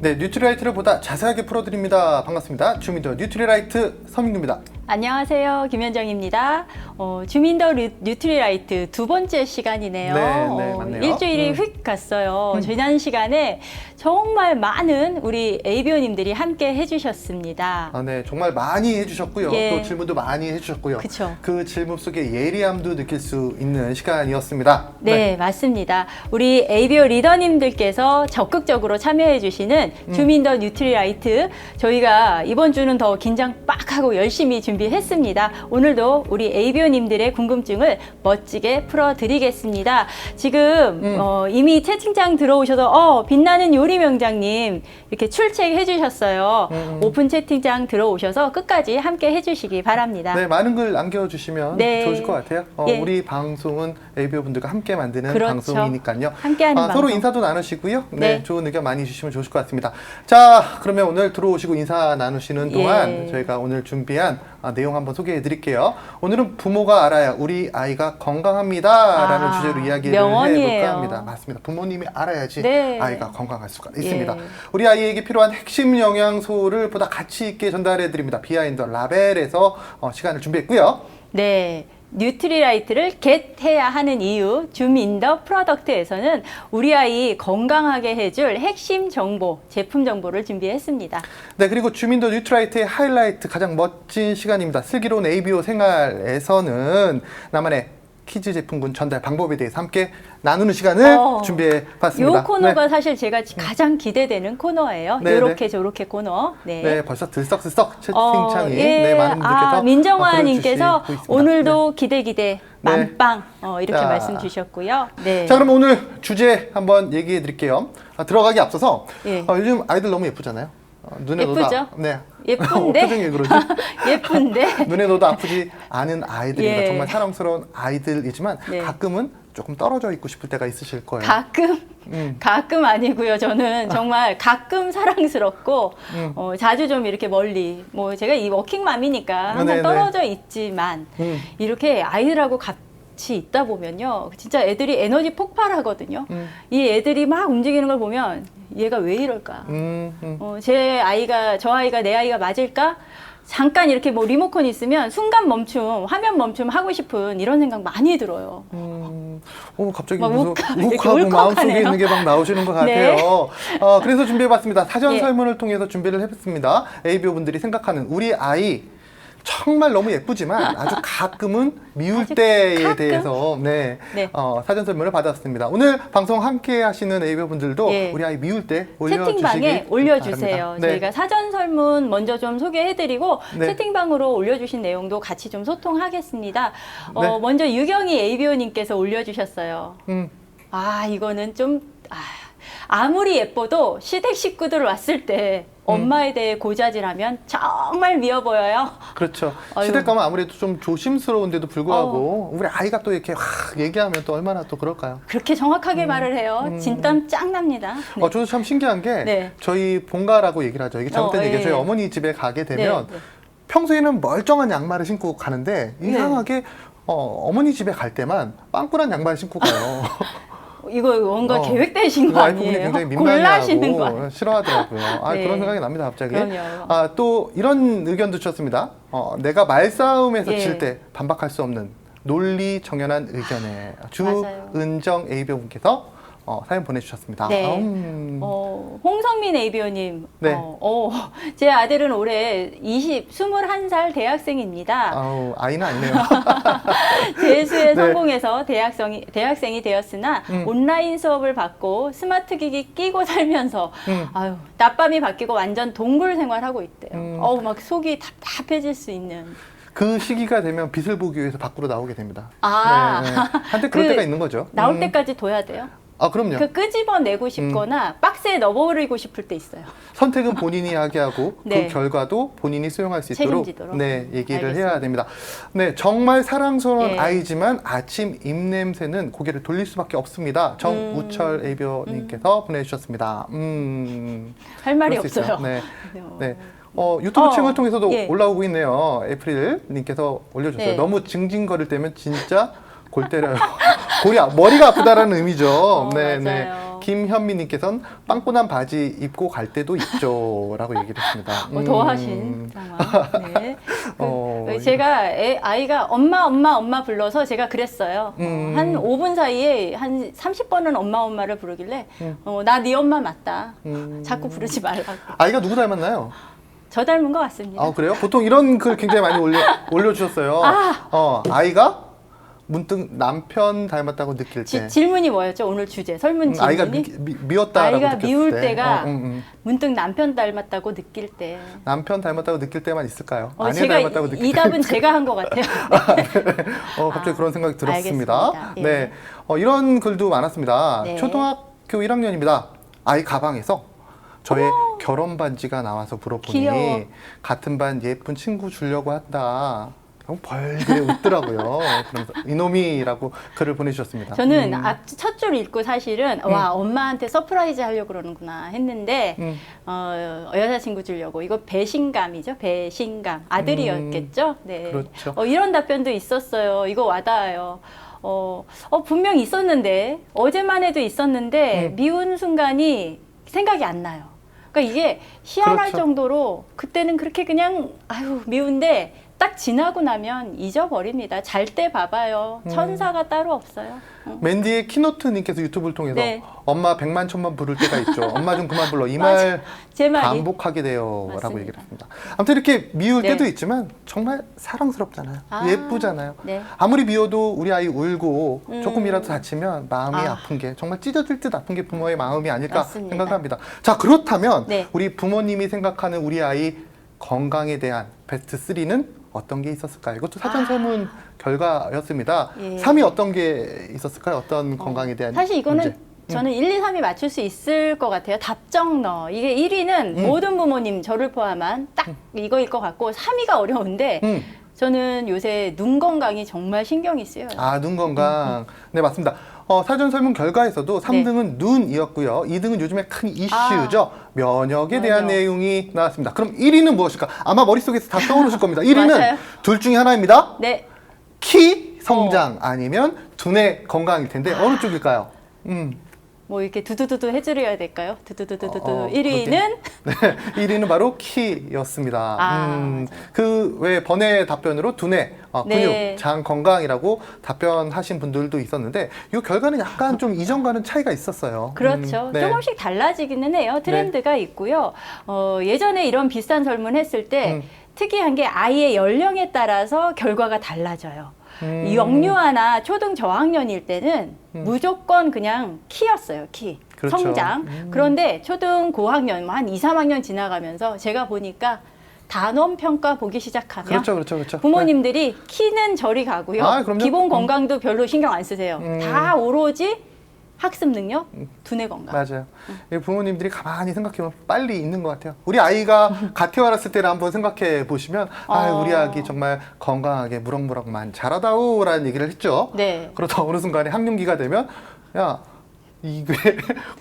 네, 뉴트리라이트를 보다 자세하게 풀어드립니다. 반갑습니다. 주민더 뉴트리라이트 서민규입니다. 안녕하세요. 김현정입니다. 주민더 뉴트리라이트 두 번째 시간이네요. 네, 맞네요. 일주일이 휙 갔어요. 지난 시간에 정말 많은 우리 ABO님들이 함께 해주셨습니다. 네, 정말 많이 해주셨고요. 예. 또 질문도 많이 해주셨고요. 그쵸. 그 질문 속에 예리함도 느낄 수 있는 시간이었습니다. 네, 맞습니다. 우리 ABO 리더님들께서 적극적으로 참여해주시는 주민더 뉴트리라이트, 저희가 이번 주는 더 긴장 빡 하고 열심히 준비했습니다. 오늘도 우리 ABO님들의 궁금증을 멋지게 풀어드리겠습니다. 지금 이미 채팅창 들어오셔서 빛나는 요리 명장님 이렇게 출첵해 주셨어요. 오픈 채팅창 들어오셔서 끝까지 함께 해주시기 바랍니다. 네, 많은 글 남겨주시면 네. 좋으실 것 같아요. 예. 우리 방송은 ABO 분들과 함께 만드는 그렇죠. 방송이니까요. 함께하는 방송. 서로 인사도 나누시고요. 네, 네. 좋은 의견 많이 주시면 좋으실 것 같습니다. 자, 그러면 오늘 들어오시고 인사 나누시는 동안 예. 저희가 오늘 준비한 내용 한번 소개해 드릴게요. 오늘은 부모가 알아야 우리 아이가 건강합니다 라는 주제로 이야기를 명언이에요. 해볼까 합니다. 맞습니다. 부모님이 알아야지 네. 아이가 건강할 수가 있습니다. 예. 우리 아이에게 필요한 핵심 영양소를 보다 가치 있게 전달해 드립니다. 비하인드 라벨에서 시간을 준비했고요. 네. 뉴트리라이트를 겟해야 하는 이유, 줌인더 프로덕트에서는 우리 아이 건강하게 해줄 핵심 정보, 제품 정보를 준비했습니다. 네, 그리고 주민더 뉴트라이트의 하이라이트 가장 멋진 시간입니다. 슬기로운 ABO 생활에서는 나만의 키즈 제품군 전달 방법에 대해서 함께 나누는 시간을 준비해 봤습니다. 이 코너가 사실 제가 가장 기대되는 코너예요. 네, 요렇게 저렇게 코너. 네. 네, 벌써 들썩들썩 채팅창이 네, 많은 분들께서 민정화님께서 보내주시고 있습니다. 오늘도 기대 만빵 이렇게 자. 말씀 주셨고요. 네. 자, 그럼 오늘 주제 한번 얘기해 드릴게요. 들어가기 앞서서 예. 요즘 아이들 너무 예쁘잖아요. 눈에 예쁘죠? 넣어도 네. 예쁜데? 표정이 왜 그러지? 예쁜데? 눈에 넣어도 아프지 않은 아이들입니다. 예. 정말 사랑스러운 아이들이지만 네. 가끔은 조금 떨어져 있고 싶을 때가 있으실 거예요. 가끔 아니고요. 저는 정말 가끔 사랑스럽고 자주 좀 이렇게 멀리 뭐 제가 이 워킹맘이니까 항상 네네. 떨어져 있지만 이렇게 아이들하고 같이 있다 보면요. 진짜 애들이 에너지 폭발하거든요. 이 애들이 막 움직이는 걸 보면 얘가 왜 이럴까? 저 아이가 내 아이가 맞을까? 잠깐 이렇게 뭐 리모컨 있으면 순간 멈춤, 화면 멈춤 하고 싶은 이런 생각 많이 들어요. 갑자기 막 무슨 이렇게 욱하고 마음속에 울컥하네요. 있는 게 막 나오시는 것 네. 같아요. 그래서 준비해봤습니다. 사전 예. 설문을 통해서 준비를 해봤습니다. ABO 분들이 생각하는 우리 아이 정말 너무 예쁘지만 아주 가끔은 미울 아주 때에 가끔? 대해서 네, 네. 사전 설문을 받았습니다. 오늘 방송 함께 하시는 ABO 분들도 예. 우리 아이 미울 때 올려주시기 채팅방에 올려주세요. 바랍니다. 네. 저희가 사전 설문 먼저 좀 소개해드리고 네. 채팅방으로 올려주신 내용도 같이 좀 소통하겠습니다. 네. 먼저 유경이 ABO님께서 올려주셨어요. 음. 이거는 좀 아무리 예뻐도 시댁 식구들 왔을 때 엄마에 대해 고자질하면 정말 미워 보여요. 그렇죠. 아유. 시댁 가면 아무래도 좀 조심스러운데도 불구하고 우리 아이가 또 이렇게 얘기하면 또 얼마나 또 그럴까요? 그렇게 정확하게 말을 해요. 진땀 짱 납니다. 네. 저도 참 신기한 게 네. 저희 본가라고 얘기를 하죠. 이게 잘못된 얘기예요. 예. 저희 어머니 집에 가게 되면 네. 평소에는 멀쩡한 양말을 신고 가는데 이상하게 어머니 집에 갈 때만 빵꾸난 양말 신고 가요. 이거 뭔가 계획되신 거 와이프분이 아니에요? 굉장히 골라시는 거 아니에요? 민망해하고 싫어하더라고요. 네. 그런 생각이 납니다, 갑자기. 그럼요. 또 이런 의견도 주셨습니다. 내가 말싸움에서 예. 질 때 반박할 수 없는 논리 정연한 의견에 맞아요. 주은정 ABO분께서 사연 보내주셨습니다. 네. 홍성민 ABO님, 네. 제 아들은 올해 21살 대학생입니다. 아이는 아니네요. 재수에 네. 성공해서 대학생이 되었으나 온라인 수업을 받고 스마트 기기 끼고 살면서 낮밤이 바뀌고 완전 동굴 생활하고 있대요. 막 속이 답답해질 수 있는. 그 시기가 되면 빛을 보기 위해서 밖으로 나오게 됩니다. 아. 네, 네. 한때 그럴 때가 있는 거죠. 나올 때까지 둬야 돼요. 그럼요. 끄집어내고 싶거나 박스에 넣어버리고 싶을 때 있어요. 선택은 본인이 하게 하고 네. 그 결과도 본인이 수용할 수 있도록 책임지도록. 네, 얘기를 알겠습니다. 해야 됩니다. 네, 정말 사랑스러운 예. 아이지만 아침 입냄새는 고개를 돌릴 수밖에 없습니다. 정우철 ABO님께서 보내주셨습니다. 할 말이 그럴 수 있어요. 없어요. 네. 네. 유튜브 층을 통해서도 예. 올라오고 있네요. 에프릴님께서 올려줬어요. 네. 너무 징징거릴 때면 진짜 골 때려요. 머리가 아프다라는 의미죠. 네, 네. 맞아요. 김현미님께서는 빵꾸난 바지 입고 갈 때도 있죠라고 얘기를 했습니다. 도하신 상황. 네. 제가 아이가 엄마 불러서 제가 그랬어요. 한 5분 사이에 한 30번은 엄마를 부르길래 나 네 엄마 맞다. 자꾸 부르지 말라고. 아이가 누구 닮았나요? 저 닮은 것 같습니다. 아, 그래요? 보통 이런 글 굉장히 많이 올려주셨어요. 아이가 문득 남편 닮았다고 느낄 때. 질문이 뭐였죠? 오늘 주제 설문 질문이. 아이가 미웠다라고 아이가 느꼈을 미울 때. 때가 문득 남편 닮았다고 느낄 때. 남편 닮았다고 느낄 때만 있을까요? 아내 제가 닮았다고 느낄 때. 이 답은 제가 한 것 같아요. 갑자기 그런 생각이 들었습니다. 알겠습니다. 예. 네, 이런 글도 많았습니다. 네. 초등학교 1학년입니다. 아이 가방에서 저의 결혼 반지가 나와서 물어보니 귀여워. 같은 반 예쁜 친구 주려고 한다. 벌겋게 웃더라고요. 그러면서 이놈이라고 글을 보내주셨습니다. 저는 첫 줄 읽고 사실은 와 엄마한테 서프라이즈 하려고 그러는구나 했는데 여자친구 주려고 이거 배신감이죠. 배신감 아들이었겠죠. 네. 그렇죠. 이런 답변도 있었어요. 이거 와닿아요. 분명 있었는데 어제만 해도 있었는데 미운 순간이 생각이 안 나요. 그러니까 이게 희한할 그렇죠. 정도로 그때는 그렇게 그냥 아유 미운데 딱 지나고 나면 잊어버립니다. 잘 때 봐봐요. 천사가 따로 없어요. 맨디의 키노트님께서 유튜브를 통해서 네. 엄마 100만 천만 부를 때가 있죠. 엄마 좀 그만 불러. 이 말 제 말이. 반복하게 돼요. 라고 맞습니다. 얘기를 했습니다. 아무튼 이렇게 미울 네. 때도 있지만 정말 사랑스럽잖아요. 예쁘잖아요. 네. 아무리 미워도 우리 아이 울고 조금이라도 다치면 마음이 아픈 게 정말 찢어질 듯 아픈 게 부모의 마음이 아닐까 맞습니다. 생각합니다. 자, 그렇다면 네. 우리 부모님이 생각하는 우리 아이 건강에 대한 베스트 3는 어떤 게 있었을까요? 이것도 사전 설문 결과였습니다. 예. 3위 어떤 게 있었을까요? 어떤 건강에 대한 사실 이거는 문제? 저는 1, 2, 3위 맞출 수 있을 것 같아요. 답정너. 이게 1위는 모든 부모님 저를 포함한 딱 이거일 것 같고 3위가 어려운데 저는 요새 눈 건강이 정말 신경이 쓰여요. 눈 건강. 네, 맞습니다. 사전 설문 결과에서도 3등은 눈이었고요. 2등은 요즘에 큰 이슈죠. 면역에 대한 면역. 내용이 나왔습니다. 그럼 1위는 무엇일까? 아마 머릿속에서 다 떠오르실 겁니다. 1위는 맞아요. 둘 중에 하나입니다. 네. 키 성장 아니면 두뇌 건강일 텐데 어느 쪽일까요? 뭐 이렇게 두두두두 해드려야 될까요? 두두두두두. 어, 1위는 네, 1위는 바로 키였습니다. 맞아요. 그 외 번외 답변으로 두뇌, 근육, 네. 장 건강이라고 답변하신 분들도 있었는데 이 결과는 약간 좀 이전과는 차이가 있었어요. 그렇죠. 네. 조금씩 달라지기는 해요. 트렌드가 있고요. 예전에 이런 비슷한 설문 했을 때 특이한 게 아이의 연령에 따라서 결과가 달라져요. 이 영유아나 초등 저학년일 때는 무조건 그냥 키였어요. 키. 그렇죠. 성장. 그런데 초등 고학년, 한 2, 3학년 지나가면서 제가 보니까 단원 평가 보기 시작하면 그렇죠. 부모님들이 키는 저리 가고요. 그럼요. 기본 건강도 별로 신경 안 쓰세요. 다 오로지 학습 능력, 두뇌 건강. 맞아요. 이 부모님들이 가만히 생각해보면 빨리 있는 것 같아요. 우리 아이가 갓 태어났을 때를 한번 생각해 보시면 우리 아기 정말 건강하게 무럭무럭만 자라다오라는 얘기를 했죠. 네. 그러다 어느 순간에 학령기가 되면 야 이게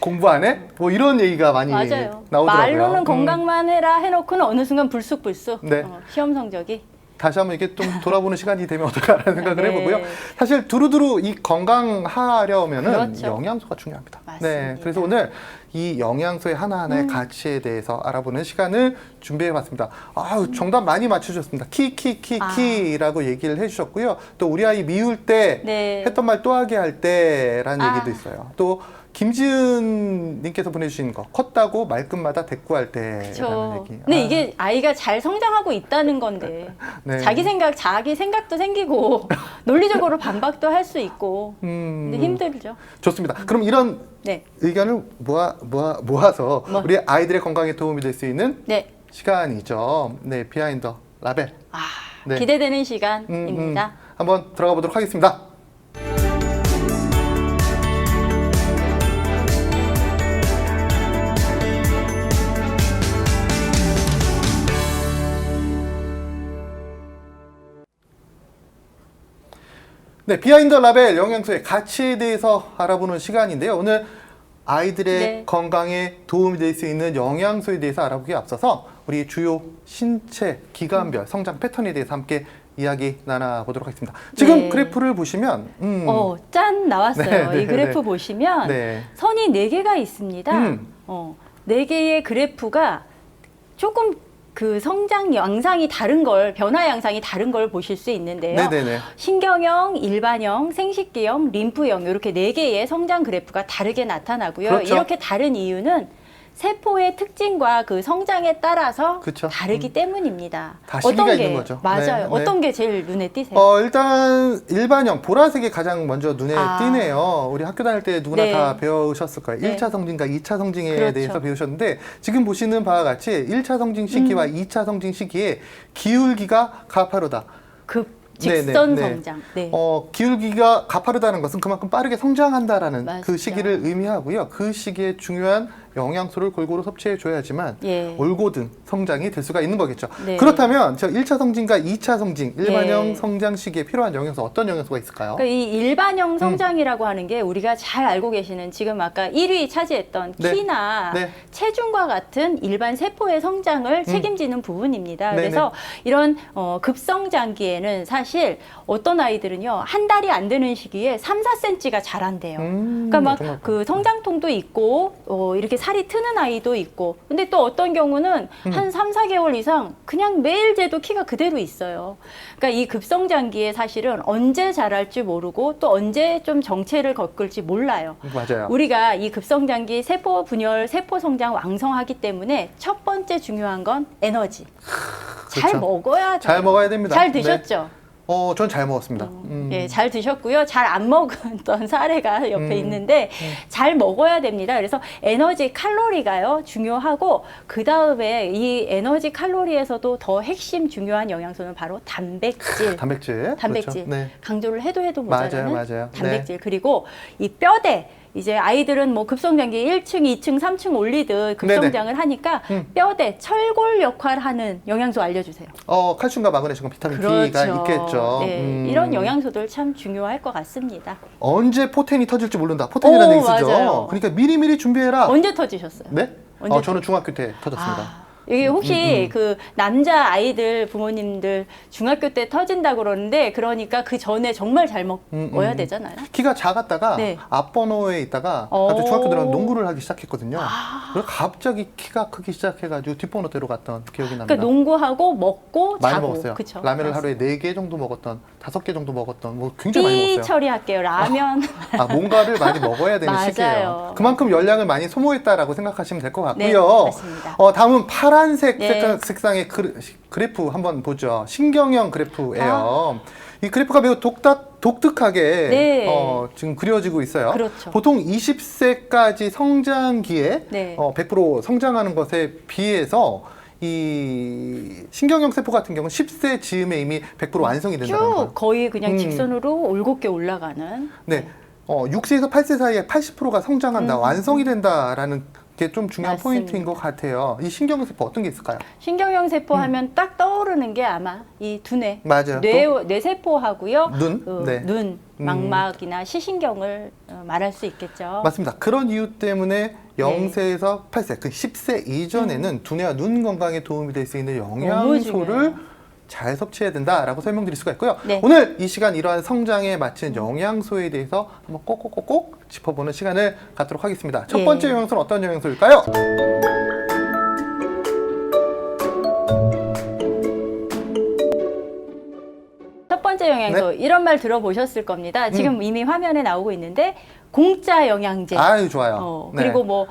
공부 안 해? 뭐 이런 얘기가 많이 맞아요. 나오더라고요. 말로는 건강만 해라 해놓고는 어느 순간 불쑥불쑥 네. 시험 성적이. 다시 한번 이렇게 좀 돌아보는 시간이 되면 어떨까라는 생각을 네. 해보고요. 사실 두루두루 이 건강하려면은 그렇죠. 영양소가 중요합니다. 맞습니다. 네, 그래서 오늘 이 영양소의 하나하나의 가치에 대해서 알아보는 시간을 준비해봤습니다. 정답 많이 맞추셨습니다. 키라고 얘기를 해주셨고요. 또 우리 아이 미울 때 네. 했던 말 또 하게 할 때라는 얘기도 있어요. 또 김지은님께서 보내주신 거 컸다고 말끝마다 대꾸할 때라는 그렇죠. 얘기. 근데 이게 아이가 잘 성장하고 있다는 건데 네. 자기 생각도 생기고 논리적으로 반박도 할 수 있고 근데 힘들죠. 좋습니다. 그럼 이런 네. 의견을 모아서 우리 아이들의 건강에 도움이 될 수 있는 네. 시간이죠. 네, 비하인드 라벨. 네. 기대되는 시간입니다. 한번 들어가 보도록 하겠습니다. 네, 비하인드 라벨 영양소의 가치에 대해서 알아보는 시간인데요. 오늘 아이들의 네. 건강에 도움이 될 수 있는 영양소에 대해서 알아보기에 앞서서 우리 주요 신체 기관별 성장 패턴에 대해서 함께 이야기 나눠보도록 하겠습니다. 지금 네. 그래프를 보시면 짠 나왔어요. 네, 네, 이 그래프 네. 보시면 네. 선이 4개가 있습니다. 4개의 그래프가 조금 그 성장 양상이 다른 걸, 변화 양상이 다른 걸 보실 수 있는데요. 네네네. 신경형, 일반형, 생식기형, 림프형 이렇게 4개의 성장 그래프가 다르게 나타나고요. 그렇죠. 이렇게 다른 이유는 세포의 특징과 그 성장에 따라서 그쵸. 다르기 때문입니다. 다 시기가 있는 거죠. 맞아요. 네, 네. 어떤 게 제일 눈에 띄세요? 일단 일반형 보라색이 가장 먼저 눈에 아. 띄네요. 우리 학교 다닐 때 누구나 네. 다 배우셨을 거예요. 네. 1차 성징과 2차 성징에 그렇죠. 대해서 배우셨는데 지금 보시는 바와 같이 1차 성징 시기와 2차 성징 시기에 기울기가 가파르다. 직선 네, 네. 성장. 네. 기울기가 가파르다는 것은 그만큼 빠르게 성장한다라는 맞죠. 그 시기를 의미하고요. 그 시기에 중요한 영양소를 골고루 섭취해 줘야지만 예. 올곧은 성장이 될 수가 있는 거겠죠. 네. 그렇다면 저 1차 성징과 2차 성징, 일반형 예. 성장 시기에 필요한 영양소 어떤 영양소가 있을까요? 그러니까 이 일반형 성장이라고 하는 게 우리가 잘 알고 계시는 지금 아까 1위 차지했던 네. 키나 네. 체중과 같은 일반 세포의 성장을 책임지는 부분입니다. 네네. 그래서 이런 급성장기에는 사실 어떤 아이들은요 한 달이 안 되는 시기에 3, 4cm가 자란대요. 그러니까 정말 막 그 성장통도 있고 이렇게 살이 트는 아이도 있고 근데 또 어떤 경우는 한 3, 4개월 이상 그냥 매일 재도 키가 그대로 있어요. 그러니까 이 급성장기에 사실은 언제 자랄지 모르고 또 언제 좀 정체를 겪을지 몰라요. 맞아요. 우리가 이 급성장기 세포 분열, 세포 성장 왕성하기 때문에 첫 번째 중요한 건 에너지. 잘 그렇죠. 먹어야 돼요. 잘 먹어야 됩니다. 잘 드셨죠? 전 잘 먹었습니다. 예, 잘 드셨고요. 잘 안 먹었던 사례가 옆에 있는데 잘 먹어야 됩니다. 그래서 에너지 칼로리가요 중요하고 그 다음에 이 에너지 칼로리에서도 더 핵심 중요한 영양소는 바로 단백질. 단백질. 단백질. 그렇죠. 네. 강조를 해도 모자라는 맞아요. 단백질. 그리고 이 뼈대. 이제 아이들은 뭐 급성장기 1층, 2층, 3층 올리듯 급성장을 하니까 뼈대, 철골 역할하는 영양소 알려주세요. 칼슘과 마그네슘과 비타민 그렇죠. D가 있겠죠. 네, 이런 영양소들 참 중요할 것 같습니다. 언제 포텐이 터질지 모른다. 포텐이라는 얘기 쓰죠. 맞아요. 그러니까 미리미리 준비해라. 언제 터지셨어요? 네? 언제 저는 중학교 때 터졌습니다. 이게 혹시 그 남자 아이들 부모님들 중학교 때 터진다 그러는데 그러니까 그 전에 정말 잘 먹어야 되잖아요. 키가 작았다가 네. 앞번호에 있다가 오. 갑자기 중학교 들어가면 농구를 하기 시작했거든요. 그래서 갑자기 키가 크기 시작해가지고 뒷번호대로 갔던 기억이 납니다. 그러니까 농구하고 먹고 많이 자고. 먹었어요. 그쵸? 라면을 하루에 4개 정도 먹었던, 5개 정도 먹었던, 뭐 굉장히 많이 삐 먹었어요. 처리할게요. 라면. 뭔가를 많이 먹어야 되는 맞아요. 시기예요. 그만큼 열량을 많이 소모했다라고 생각하시면 될 것 같고요. 네, 맞습니다. 다음은 파란색 네. 색상의 그래프 한번 보죠. 신경형 그래프예요. 이 그래프가 매우 독특하게 네. 지금 그려지고 있어요. 그렇죠. 보통 20세까지 성장기에 네. 100% 성장하는 것에 비해서 이 신경형 세포 같은 경우는 10세 즈음에 이미 100% 완성이 된다는 쭉 거예요. 거의 그냥 직선으로 올곧게 올라가는. 네. 6세에서 8세 사이에 80%가 성장한다, 완성이 된다라는 게 좀 중요한 맞습니다. 포인트인 것 같아요. 이 신경형 세포 어떤 게 있을까요? 신경형 세포 하면 딱 떠오르는 게 아마 이 두뇌. 맞아요. 뇌세포하고요. 눈? 네. 눈, 망막이나 시신경을 말할 수 있겠죠. 맞습니다. 그런 이유 때문에 0세에서 8세, 그 10세 이전에는 두뇌와 눈 건강에 도움이 될 수 있는 영양소를 중요해요. 잘 섭취해야 된다라고 설명드릴 수가 있고요. 네. 오늘 이 시간 이러한 성장에 맞춘 영양소에 대해서 한번 꼭꼭꼭꼭 짚어보는 시간을 갖도록 하겠습니다. 첫 예. 번째 영양소는 어떤 영양소일까요? 첫 번째 영양소 이런 말 들어보셨을 겁니다. 지금 이미 화면에 나오고 있는데 공짜 영양제. 아유, 좋아요. 네. 그리고 뭐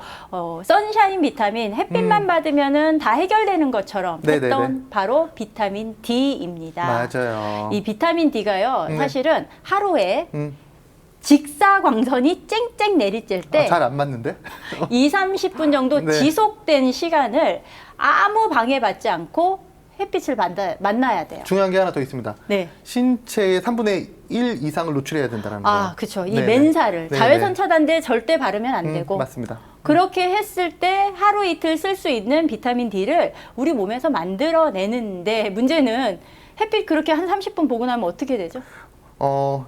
선샤인 비타민 햇빛만 받으면은 다 해결되는 것처럼 네네네. 했던 바로 비타민 D입니다. 맞아요. 이 비타민 D가요. 네. 사실은 하루에 음. 직사광선이 쨍쨍 내리쬐 때 잘 안 맞는데? 2, 30분 정도 네. 지속된 시간을 아무 방해받지 않고 햇빛을 만나야 돼요. 중요한 게 하나 더 있습니다. 네. 신체의 3분의 1 이상을 노출해야 된다는 거예요. 그렇죠. 이 네네. 맨살을 네네. 자외선 차단제 절대 바르면 안 되고 맞습니다. 그렇게 했을 때 하루 이틀 쓸 수 있는 비타민 D를 우리 몸에서 만들어내는데 문제는 햇빛 그렇게 한 30분 보고 나면 어떻게 되죠?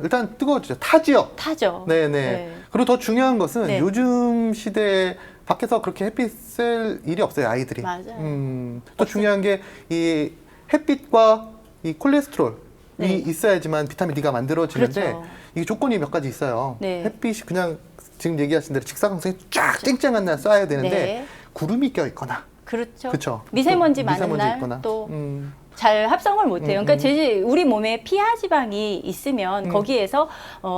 일단 뜨거워지죠. 타지요. 타죠. 네네. 네. 그리고 더 중요한 것은 네. 요즘 시대에 밖에서 그렇게 햇빛 쐴 일이 없어요, 아이들이. 맞아요. 또 중요한 게 이 햇빛과 이 콜레스테롤, 네. 있어야지만 비타민 D가 만들어지는데 그렇죠. 이게 조건이 몇 가지 있어요. 네. 햇빛이 그냥 지금 얘기하신 대로 직사광선이 쫙 쨍쨍한 날 쏴야 되는데 네. 구름이 껴 있거나 그렇죠. 그렇죠. 미세먼지 또 많은 미세먼지 날 있거나. 또 잘 합성을 못해요. 그러니까 우리 몸에 피하 지방이 있으면 거기에서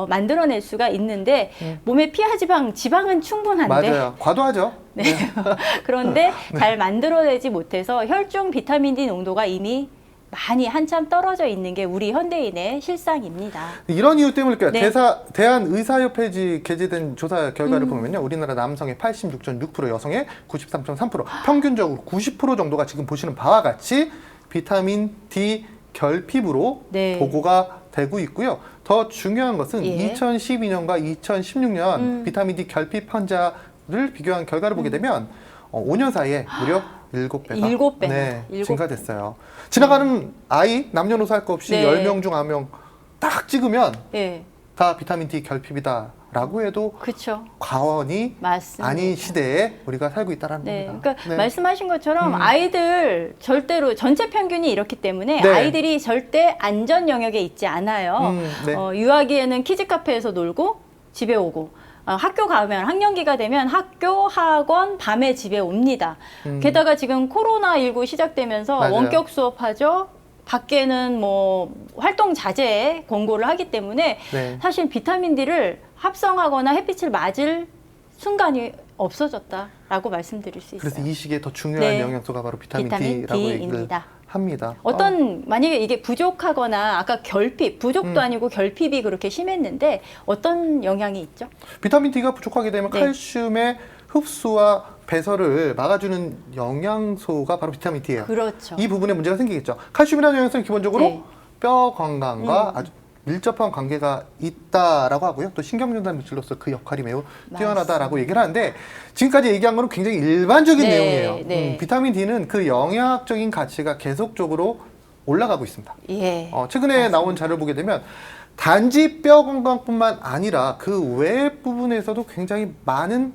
만들어낼 수가 있는데 몸에 피하 지방은 충분한데 맞아요. 과도하죠. 네. 그런데 잘 만들어내지 못해서 혈중 비타민 D 농도가 이미 많이 한참 떨어져 있는 게 우리 현대인의 실상입니다. 이런 이유 때문일까요? 네. 대한의사협회지 게재된 조사 결과를 보면요. 우리나라 남성의 86.6%, 여성의 93.3%, 평균적으로 90% 정도가 지금 보시는 바와 같이 비타민 D 결핍으로 네. 보고가 되고 있고요. 더 중요한 것은 예. 2012년과 2016년 비타민 D 결핍 환자를 비교한 결과를 보게 되면 5년 사이에 무려 7배가 일곱 배나. 네, 일곱 증가됐어요. 지나가는 아이 남녀노소 할 것 없이 네. 10명 중 1명 딱 찍으면 예. 다 비타민 D 결핍이다라고 해도 그렇죠. 과언이 맞습니다. 아닌 시대에 우리가 살고 있다라는 네, 겁니다. 그러니까 말씀하신 것처럼 아이들 절대로 전체 평균이 이렇게 때문에 네. 아이들이 절대 안전 영역에 있지 않아요. 네. 유아기에는 키즈 카페에서 놀고 집에 오고 학교 가면 학년기가 되면 학교, 학원, 밤에 집에 옵니다. 게다가 지금 코로나19 시작되면서 맞아요. 원격 수업하죠. 밖에는 뭐 활동 자제 권고를 하기 때문에 네. 사실 비타민 D를 합성하거나 햇빛을 맞을 순간이 없어졌다라고 말씀드릴 수 있어요. 그래서 이 시기에 더 중요한 네. 영양소가 바로 비타민 비타민 D라고 얘기를 D입니다. 합니다. 만약에 이게 부족하거나 아까 결핍, 부족도 아니고 결핍이 그렇게 심했는데 어떤 영향이 있죠? 비타민 D가 부족하게 되면 네. 칼슘의 흡수와 배설을 막아주는 영양소가 바로 비타민 D예요. 그렇죠. 이 부분에 문제가 생기겠죠. 칼슘이라는 영양소는 기본적으로 네. 뼈 건강과 아주 밀접한 관계가 있다라고 하고요. 또 신경전달 물질로서 그 역할이 매우 뛰어나다라고 얘기를 하는데 지금까지 얘기한 거는 굉장히 일반적인 네, 내용이에요. 네. 비타민 D는 그 영양학적인 가치가 계속적으로 올라가고 있습니다. 예. 최근에 나온 자료를 보게 되면 단지 뼈 건강뿐만 아니라 그 외 부분에서도 굉장히 많은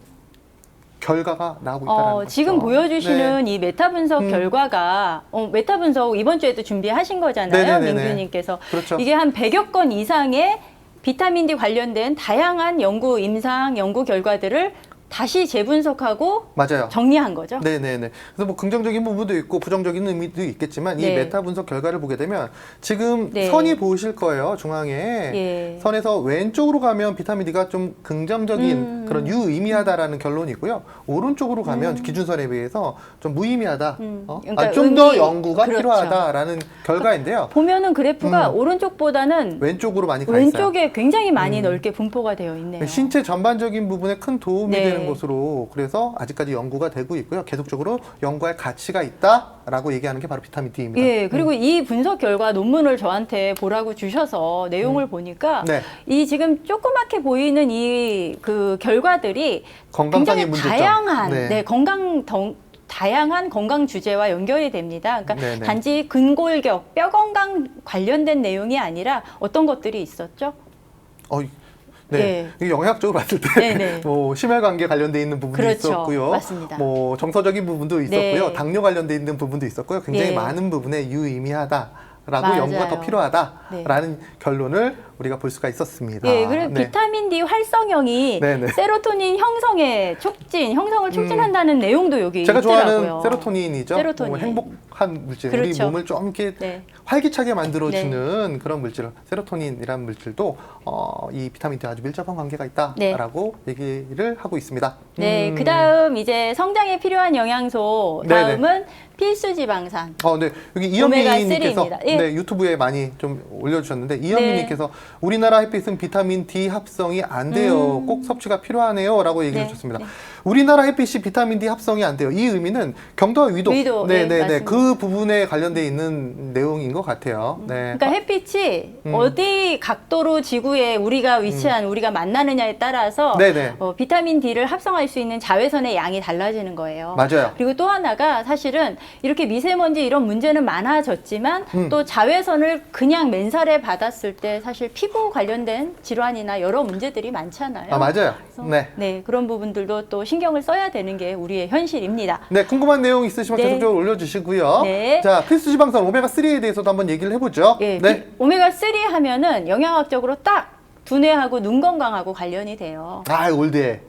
결과가 나오고 있다는 거죠. 지금 보여주시는 이 메타 분석 결과가 메타 분석 이번 주에도 준비하신 거잖아요, 네네네네. 민규님께서. 그렇죠. 이게 한 100여 건 이상의 비타민 D 관련된 다양한 임상 연구 결과들을 다시 재분석하고 맞아요. 정리한 거죠. 네네네. 그래서 뭐 긍정적인 부분도 있고 부정적인 의미도 있겠지만 이 네. 메타 분석 결과를 보게 되면 지금 네. 선이 보이실 거예요. 중앙에. 예. 선에서 왼쪽으로 가면 비타민 D가 좀 긍정적인 그런 유의미하다라는 결론이고요. 오른쪽으로 가면 기준선에 비해서 좀 무의미하다. 그러니까 좀 더 의미- 연구가 그렇죠. 필요하다라는 결과인데요. 보면은 그래프가 오른쪽보다는 왼쪽으로 많이 가 있어요. 왼쪽에 굉장히 많이 넓게 분포가 되어 있네요. 신체 전반적인 부분에 큰 도움이 네. 되는 것으로 그래서 아직까지 연구가 되고 있고요. 계속적으로 연구할 가치가 있다라고 얘기하는 게 바로 비타민 D입니다. 예, 그리고 이 분석 결과 논문을 저한테 보라고 주셔서 내용을 보니까 네. 이 지금 조그맣게 보이는 이 그 결과들이 건강상의 굉장히 문제점. 다양한 네. 다양한 건강 주제와 연결이 됩니다. 그러니까 네네. 단지 근골격, 뼈 건강 관련된 내용이 아니라 어떤 것들이 있었죠? 네. 이게 영양학적으로 봤을 때 네네. 뭐 심혈관계 관련돼 있는 부분도 그렇죠. 있었고요. 맞습니다. 뭐 정서적인 부분도 있었고요. 네. 당뇨 관련돼 있는 부분도 있었고요. 굉장히 네. 많은 부분에 유의미하다라고 맞아요. 연구가 더 필요하다라는 결론을 우리가 볼 수가 있었습니다. 예, 그리고 네. 비타민 D 활성형이 네네. 세로토닌 형성을 촉진한다는 내용도 여기 제가 있더라고요. 좋아하는 세로토닌이죠. 세로토닌. 행복한 물질, 그렇죠. 우리 몸을 좀 이렇게 네. 활기차게 만들어주는 그런 물질, 세로토닌이라는 물질도 이 비타민 D와 아주 밀접한 관계가 있다라고 얘기를 하고 있습니다. 네, 그다음 이제 성장에 필요한 영양소 네네. 다음은 필수 지방산. 네. 여기 이현미님께서 오메가3입니다. 예. 네, 유튜브에 많이 좀 올려주셨는데 이현미님께서 우리나라 햇빛은 비타민 D 합성이 안 돼요. 꼭 섭취가 필요하네요라고 얘기해 네, 주셨습니다. 네. 우리나라 햇빛이 비타민 D 합성이 안 돼요. 이 의미는 경도와 위도, 위도, 네, 맞습니다. 그 부분에 관련돼 있는 내용인 것 같아요. 네. 그러니까 햇빛이 어디 각도로 지구에 우리가 위치한 우리가 만나느냐에 따라서 네네. 비타민 D를 합성할 수 있는 자외선의 양이 달라지는 거예요. 맞아요. 그리고 또 하나가 사실은 이렇게 미세먼지 이런 문제는 많아졌지만 또 자외선을 그냥 맨살에 받았을 때 사실 피부 관련된 질환이나 여러 문제들이 많잖아요. 아, 맞아요. 그래서 네. 네, 그런 부분들도 또 신경을 써야 되는 게 우리의 현실입니다. 네, 궁금한 내용 있으시면 네. 계속적으로 올려주시고요. 네. 자, 필수 지방산 오메가3에 대해서도 한번 얘기를 해보죠. 예, 네. 오메가3 하면은 영양학적으로 딱 두뇌하고 눈 건강하고 관련이 돼요. 아, 올드해.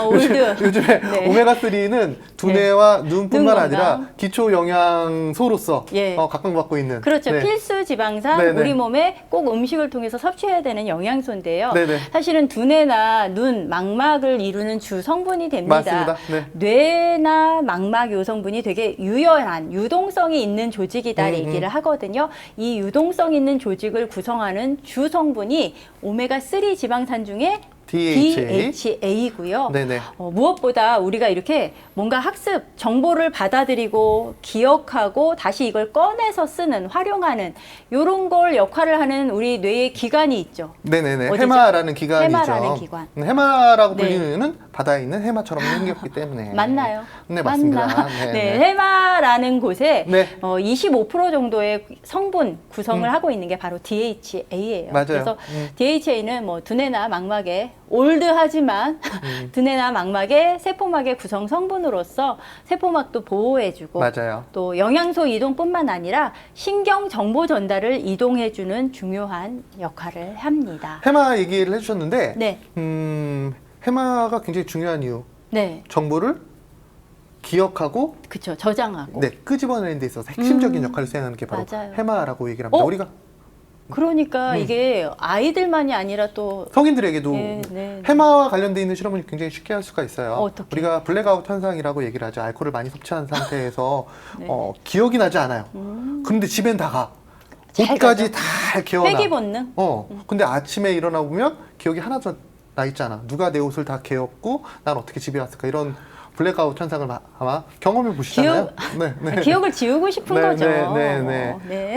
올드. 요즘에 네. 오메가3는 두뇌와 눈뿐만 눈 건강. 아니라 기초 영양소로서 예. 각광받고 있는. 그렇죠. 네. 필수 지방산, 네네. 우리 몸에 꼭 음식을 통해서 섭취해야 되는 영양소인데요. 네네. 사실은 두뇌나 눈, 망막을 이루는 주 성분이 됩니다. 맞습니다. 네. 뇌나 망막 요 성분이 되게 유연한, 유동성이 있는 조직이다 얘기를 하거든요. 이 유동성 있는 조직을 구성하는 주 성분이 오메가3 지방산 중에 DHA고요. 네네. 무엇보다 우리가 이렇게 뭔가 학습, 정보를 받아들이고 기억하고 다시 이걸 꺼내서 쓰는, 활용하는 이런 걸 역할을 하는 우리 뇌의 기관이 있죠. 네네네. 어디죠? 해마라는 기관이죠. 해마라는 기관. 해마라고 네. 불리는 바다에 있는 해마처럼 생겼기 때문에. 맞나요? 네, 맞습니다. 맞나? 네, 네, 네. 해마라는 곳에 네. 25% 정도의 성분 구성을 하고 있는 게 바로 DHA예요. 맞아요. 그래서 DHA는 뭐 두뇌나 망막에 올드하지만 두뇌나 망막의 세포막의 구성 성분으로서 세포막도 보호해주고 맞아요. 또 영양소 이동뿐만 아니라 신경 정보 전달을 이동해주는 중요한 역할을 합니다. 해마 얘기를 해주셨는데, 네, 해마가 굉장히 중요한 이유. 네, 정보를 기억하고 그렇죠. 저장하고. 네, 끄집어내는 데 있어서 핵심적인 역할을 수행하는 게 바로 맞아요. 해마라고 얘기를 합니다. 우리가 그러니까 이게 아이들만이 아니라 또 성인들에게도 네, 네. 해마와 관련돼 있는 실험을 굉장히 쉽게 할 수가 있어요. 어떻게? 우리가 블랙아웃 현상이라고 얘기를 하죠. 알코올을 많이 섭취한 상태에서 네. 기억이 나지 않아요. 그런데 집엔 다 가. 잘 옷까지 가죠. 다 개어나. 회귀 본능. 근데 아침에 일어나 보면 기억이 하나도 나 있잖아. 누가 내 옷을 다 개었고 난 어떻게 집에 왔을까. 이런 블랙아웃 현상을 아마 경험해 보시잖아요. 기억을 지우고 싶은 거죠. 네.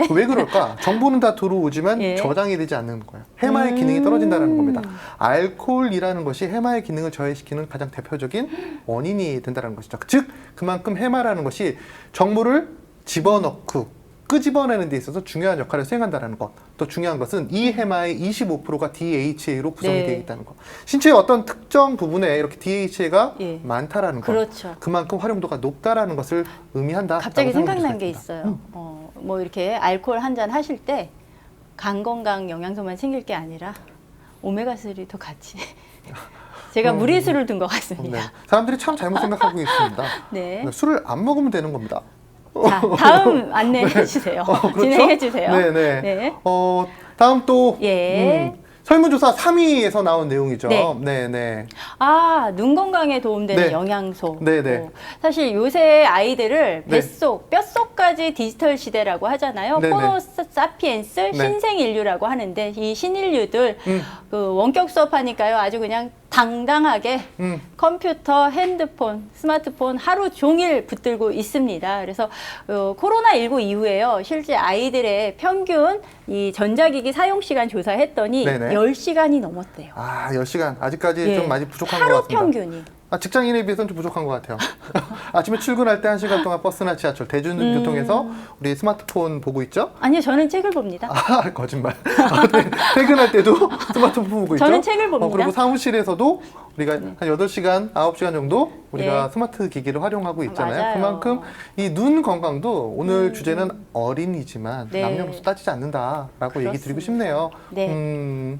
왜 그럴까? 정보는 다 들어오지만 예. 저장이 되지 않는 거예요. 해마의 기능이 떨어진다는 겁니다. 알코올이라는 것이 해마의 기능을 저해시키는 가장 대표적인 원인이 된다는 것이죠. 즉, 그만큼 해마라는 것이 정보를 집어넣고 끄집어내는 데 있어서 중요한 역할을 수행한다는 것. 또 중요한 것은 이 해마의 25%가 DHA로 구성이 네. 되어 있다는 것. 신체의 어떤 특정 부분에 이렇게 DHA가 예. 많다라는 것. 그렇죠. 그만큼 활용도가 높다라는 것을 의미한다. 갑자기 생각난 게 있어요. 뭐 이렇게 알코올 한 잔 하실 때 간 건강 영양소만 챙길 게 아니라 오메가3도 같이. 제가 무리수를 둔 것 같습니다. 네. 사람들이 참 잘못 생각하고 있습니다. 네. 술을 안 먹으면 되는 겁니다. 자, 다음 안내해 주세요. 그렇죠? 진행해 주세요. 네네. 네. 다음 또 예. 설문조사 3위에서 나온 내용이죠. 네. 네네. 눈 건강에 도움되는 네. 영양소. 네네. 사실 요새 아이들을 네. 뱃속, 뼛속까지 디지털 시대라고 하잖아요. 네네. 호모 사피엔스, 네. 신생인류라고 하는데 이 신인류들 음. 그 원격 수업하니까요. 아주 그냥 당당하게 컴퓨터, 핸드폰, 스마트폰 하루 종일 붙들고 있습니다. 그래서 코로나19 이후에요. 실제 아이들의 평균 이 전자기기 사용 시간 조사했더니 네네. 10시간이 넘었대요. 10시간. 아직까지 예. 좀 많이 부족한 하루 것 같습니다. 평균이. 직장인에 비해서는 좀 부족한 것 같아요. 아침에 출근할 때 1시간 동안 버스나 지하철, 대중교통에서 우리 스마트폰 보고 있죠? 아니요, 저는 책을 봅니다. 거짓말. 퇴근할 때도 스마트폰 보고 있죠? 저는 책을 봅니다. 그리고 사무실에서도 우리가 한 8시간, 9시간 정도 우리가 예. 스마트 기기를 활용하고 있잖아요. 맞아요. 그만큼 이 눈 건강도 오늘 주제는 어린이지만 네. 남녀노소 따지지 않는다라고 얘기 드리고 그렇습니다. 싶네요. 네.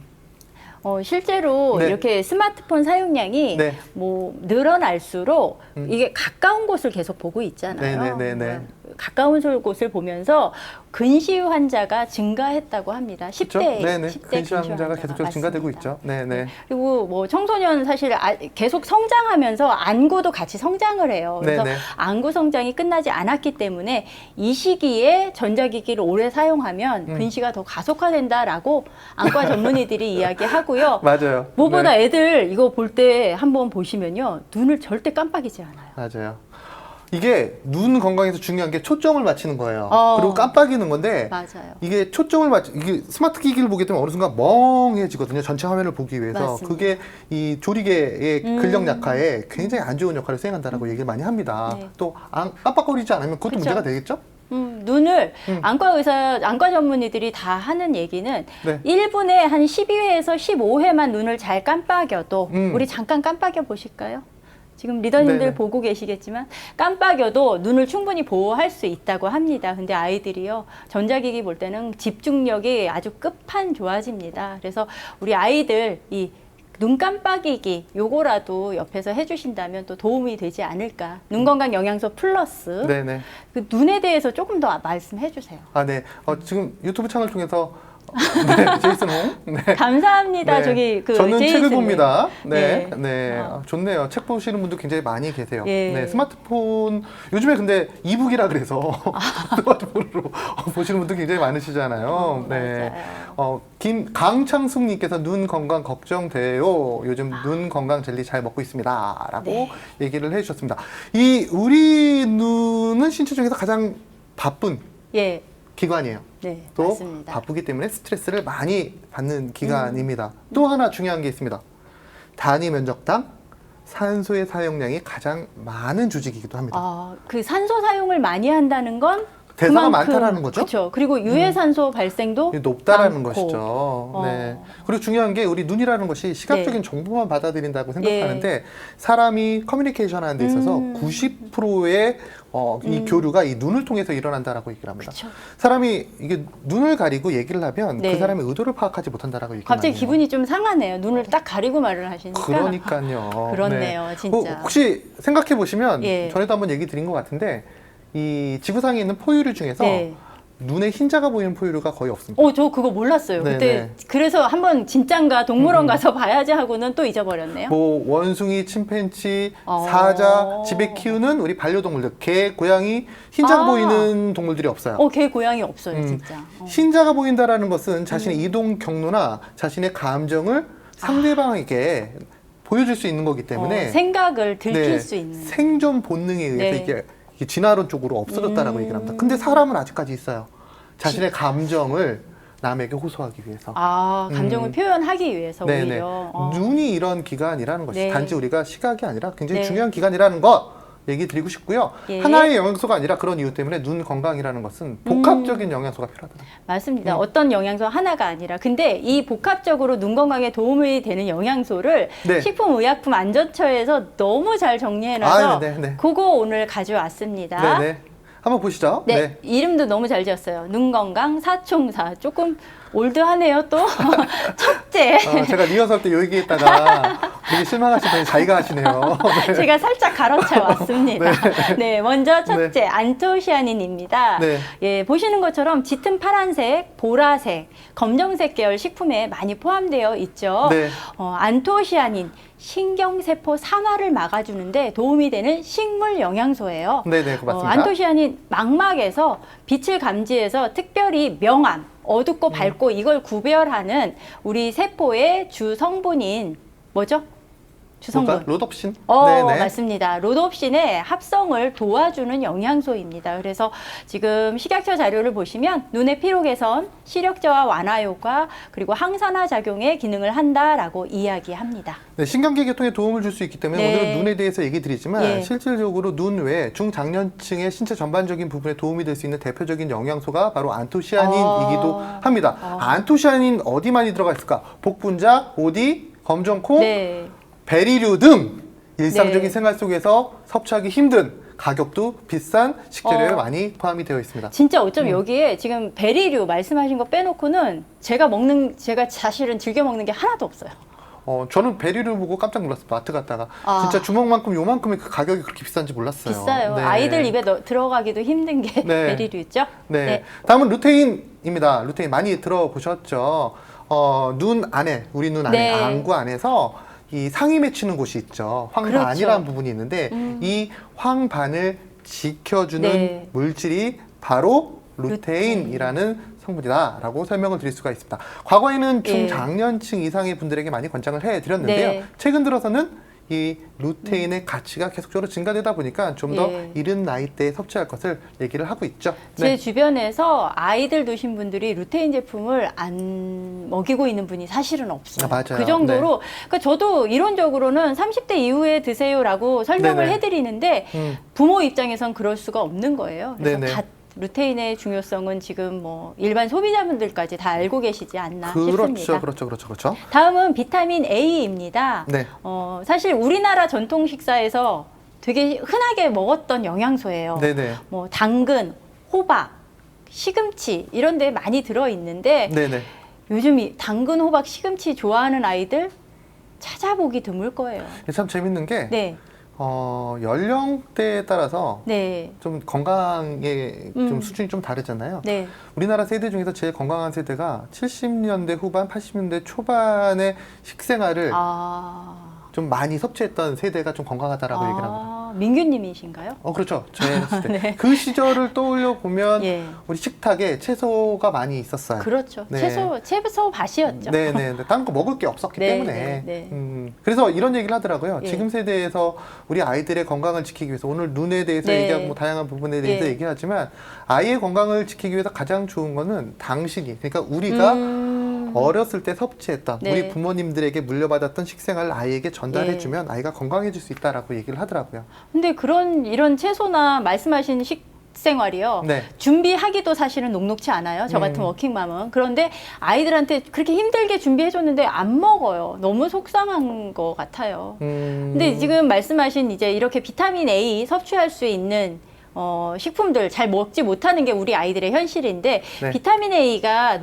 실제로 네. 이렇게 스마트폰 사용량이 네. 뭐 늘어날수록 이게 가까운 곳을 계속 보고 있잖아요. 네네네네. 가까운 곳을 보면서 근시유 환자가 증가했다고 합니다. 10대, 네네. 10대 근시 환자가 계속적으로 증가되고 맞습니다. 있죠. 네네. 그리고 뭐 청소년 사실 계속 성장하면서 안구도 같이 성장을 해요. 그래서 네네. 안구 성장이 끝나지 않았기 때문에 이 시기에 전자기기를 오래 사용하면 근시가 더 가속화된다라고 안과 전문의들이 이야기하고요. 맞아요. 무엇보다 네. 애들 이거 볼 때 한번 보시면요. 눈을 절대 깜빡이지 않아요. 맞아요. 이게 눈 건강에서 중요한 게 초점을 맞추는 거예요. 그리고 깜빡이는 건데 맞아요. 이게 이게 스마트 기기를 보게 되면 어느 순간 멍해지거든요. 전체 화면을 보기 위해서. 맞습니다. 그게 이 조리개의 근력 약화에 굉장히 안 좋은 역할을 수행한다라고 얘기를 많이 합니다. 네. 또 깜빡거리지 않으면 그것도 그쵸? 문제가 되겠죠? 눈을 안과 전문의들이 다 하는 얘기는 네. 1분에 한 12회에서 15회만 눈을 잘 깜빡여도 우리 잠깐 깜빡여 보실까요? 지금 리더님들 네네. 보고 계시겠지만 깜빡여도 눈을 충분히 보호할 수 있다고 합니다. 근데 아이들이요, 전자기기 볼 때는 집중력이 아주 끝판 좋아집니다. 그래서 우리 아이들 이 눈 깜빡이기 요거라도 옆에서 해주신다면 또 도움이 되지 않을까. 눈 건강 영양소 플러스 네네. 그 눈에 대해서 조금 더 말씀해 주세요. 아, 네. 지금 유튜브 채널 통해서 네, 제이슨 홍. 네. 감사합니다. 네. 저기 그 저는 책을 제이슨님. 봅니다. 네, 네. 네, 어. 좋네요. 책 보시는 분도 굉장히 많이 계세요. 예. 네, 스마트폰 요즘에 근데 이북이라 그래서 스마트폰으로 보시는 분도 굉장히 많으시잖아요. 네, 맞아요. 강창숙님께서 눈 건강 걱정돼요. 요즘 눈 건강 젤리 잘 먹고 있습니다.라고 네. 얘기를 해주셨습니다. 이 우리 눈은 신체 중에서 가장 바쁜 예, 기관이에요. 네, 또 맞습니다. 바쁘기 때문에 스트레스를 많이 받는 기간입니다. 또 하나 중요한 게 있습니다. 단위 면적당 산소의 사용량이 가장 많은 조직이기도 합니다. 그 산소 사용을 많이 한다는 건 대사가 그만큼, 많다라는 거죠? 그렇죠. 그리고 유해산소 발생도 높다라는 많고. 것이죠. 네. 그리고 중요한 게 우리 눈이라는 것이 시각적인 네. 정보만 받아들인다고 생각하는데 사람이 커뮤니케이션 하는 데 있어서 90%의 이 교류가 이 눈을 통해서 일어난다라고 얘기를 합니다. 그쵸. 사람이 이게 눈을 가리고 얘기를 하면 네. 그 사람의 의도를 파악하지 못한다라고 얘기를 갑자기 해요. 기분이 좀 상하네요. 눈을 딱 가리고 말을 하시니까. 그러니까요. 그렇네요, 네. 진짜. 혹시 생각해 보시면 예. 전에도 한번 얘기 드린 것 같은데 이 지구상에 있는 포유류 중에서 네. 눈에 흰자가 보이는 포유류가 거의 없습니다. 저 그거 몰랐어요. 네, 그때 네. 그래서 한번 진짠가 동물원 가서 봐야지 하고는 또 잊어버렸네요. 뭐 원숭이, 침팬지, 어. 사자, 집에 키우는 우리 반려동물들, 개, 고양이, 흰자가 보이는 동물들이 없어요. 개 고양이 없어요, 음. 진짜. 흰자가 보인다라는 것은 자신의 이동 경로나 자신의 감정을 상대방에게 보여줄 수 있는 거기 때문에 생각을 들킬 네, 수 있는. 생존 본능에 의해서 네. 이게 진화론 쪽으로 없어졌다라고 얘기를 합니다. 근데 사람은 아직까지 있어요. 자신의 감정을 남에게 호소하기 위해서. 감정을 표현하기 위해서 네네. 오히려. 눈이 이런 기관이라는 것이 네. 단지 우리가 시각이 아니라 굉장히 네. 중요한 기관이라는 거 얘기 드리고 싶고요. 예. 하나의 영양소가 아니라 그런 이유 때문에 눈 건강이라는 것은 복합적인 영양소가 필요하다. 맞습니다. 어떤 영양소 하나가 아니라. 근데 이 복합적으로 눈 건강에 도움이 되는 영양소를 네. 식품의약품안전처에서 너무 잘 정리해놔서 네. 그거 오늘 가져왔습니다. 네네. 한번 보시죠. 네, 이름도 너무 잘 지었어요. 눈 건강 사총사. 조금 올드하네요, 또. 첫째. 제가 리허설 때 요 얘기했다가 되게 실망하시더니 자기가 하시네요. 네. 제가 살짝 가로채 왔습니다. 네, 먼저 첫째, 안토시아닌입니다. 네. 예, 보시는 것처럼 짙은 파란색, 보라색, 검정색 계열 식품에 많이 포함되어 있죠. 네. 안토시아닌, 신경세포 산화를 막아주는데 도움이 되는 식물 영양소예요. 네네, 맞습니다. 안토시아닌 망막에서 빛을 감지해서 특별히 명암, 어둡고 밝고 이걸 구별하는 우리 세포의 주 성분인 뭐죠? 주성분. 로덥신. 맞습니다. 로놉신의 합성을 도와주는 영양소입니다. 그래서 지금 식약처 자료를 보시면 눈의 피로 개선, 시력 저하 완화 효과, 그리고 항산화 작용의 기능을 한다라고 이야기합니다. 네, 신경계 개통에 도움을 줄 수 있기 때문에 네. 오늘은 눈에 대해서 얘기 드리지만 예. 실질적으로 눈 외에 중장년층의 신체 전반적인 부분에 도움이 될 수 있는 대표적인 영양소가 바로 안토시아닌이기도 합니다. 안토시아닌 어디 많이 들어가 있을까? 복분자, 오디, 검정콩, 네. 베리류 등 일상적인 네. 생활 속에서 섭취하기 힘든 가격도 비싼 식재료에 많이 포함이 되어 있습니다. 진짜 어쩜 여기에 지금 베리류 말씀하신 거 빼놓고는 제가 사실은 즐겨 먹는 게 하나도 없어요. 저는 베리를 보고 깜짝 놀랐어요. 마트 갔다가 진짜 주먹만큼 요만큼의 그 가격이 그렇게 비싼지 몰랐어요. 비싸요. 네. 아이들 입에 들어가기도 힘든 게 네. 베리류죠. 네. 다음은 루테인입니다. 루테인 많이 들어보셨죠? 눈 안에, 우리 눈 안에, 네. 안구 안에서 이 상이 맺히는 곳이 있죠. 황반이라는 부분이 있는데 이 황반을 지켜주는 네. 물질이 바로 루테인이라는 성분이다라고 설명을 드릴 수가 있습니다. 과거에는 중장년층 이상의 분들에게 많이 권장을 해드렸는데요. 네. 최근 들어서는 이 루테인의 가치가 계속적으로 증가되다 보니까 좀 더 이른 나이대에 섭취할 것을 얘기를 하고 있죠. 제 주변에서 아이들 두신 분들이 루테인 제품을 안 먹이고 있는 분이 사실은 없어요. 맞아요. 그 정도로. 그러니까 저도 이론적으로는 30대 이후에 드세요라고 설명을 네네. 해드리는데 부모 입장에선 그럴 수가 없는 거예요. 그래서 네네. 루테인의 중요성은 지금 뭐 일반 소비자분들까지 다 알고 계시지 않나 싶습니다. 그렇죠. 다음은 비타민 A입니다. 네. 사실 우리나라 전통 식사에서 되게 흔하게 먹었던 영양소예요. 네네. 뭐 당근, 호박, 시금치 이런 데 많이 들어 있는데 네네. 요즘 이 당근, 호박, 시금치 좋아하는 아이들 찾아보기 드물 거예요. 참 재밌는 게 네. 연령대에 따라서 네. 좀 건강의 좀 수준이 좀 다르잖아요. 네. 우리나라 세대 중에서 제일 건강한 세대가 70년대 후반, 80년대 초반의 식생활을 좀 많이 섭취했던 세대가 좀 건강하다라고 얘기를 합니다. 민규님이신가요? 그렇죠. 제 시대. 네. 그 시절을 떠올려 보면 예. 우리 식탁에 채소가 많이 있었어요. 그렇죠. 네. 채소 밭이었죠. 네네. 다른 거 먹을 게 없었기 네, 때문에. 네. 그래서 이런 얘기를 하더라고요. 예. 지금 세대에서 우리 아이들의 건강을 지키기 위해서 오늘 눈에 대해서 네. 얘기하고 뭐 다양한 부분에 대해서 예. 얘기하지만 아이의 건강을 지키기 위해서 가장 좋은 거는 당신이 그러니까 우리가 어렸을 때 섭취했던 네. 우리 부모님들에게 물려받았던 식생활을 아이에게 전달해주면 예. 아이가 건강해질 수 있다라고 얘기를 하더라고요. 근데 이런 채소나 말씀하신 식생활이요. 네. 준비하기도 사실은 녹록치 않아요. 저 같은 워킹맘은. 그런데 아이들한테 그렇게 힘들게 준비해줬는데 안 먹어요. 너무 속상한 것 같아요. 근데 지금 말씀하신 이제 이렇게 비타민 A 섭취할 수 있는 식품들 잘 먹지 못하는 게 우리 아이들의 현실인데 네. 비타민 A가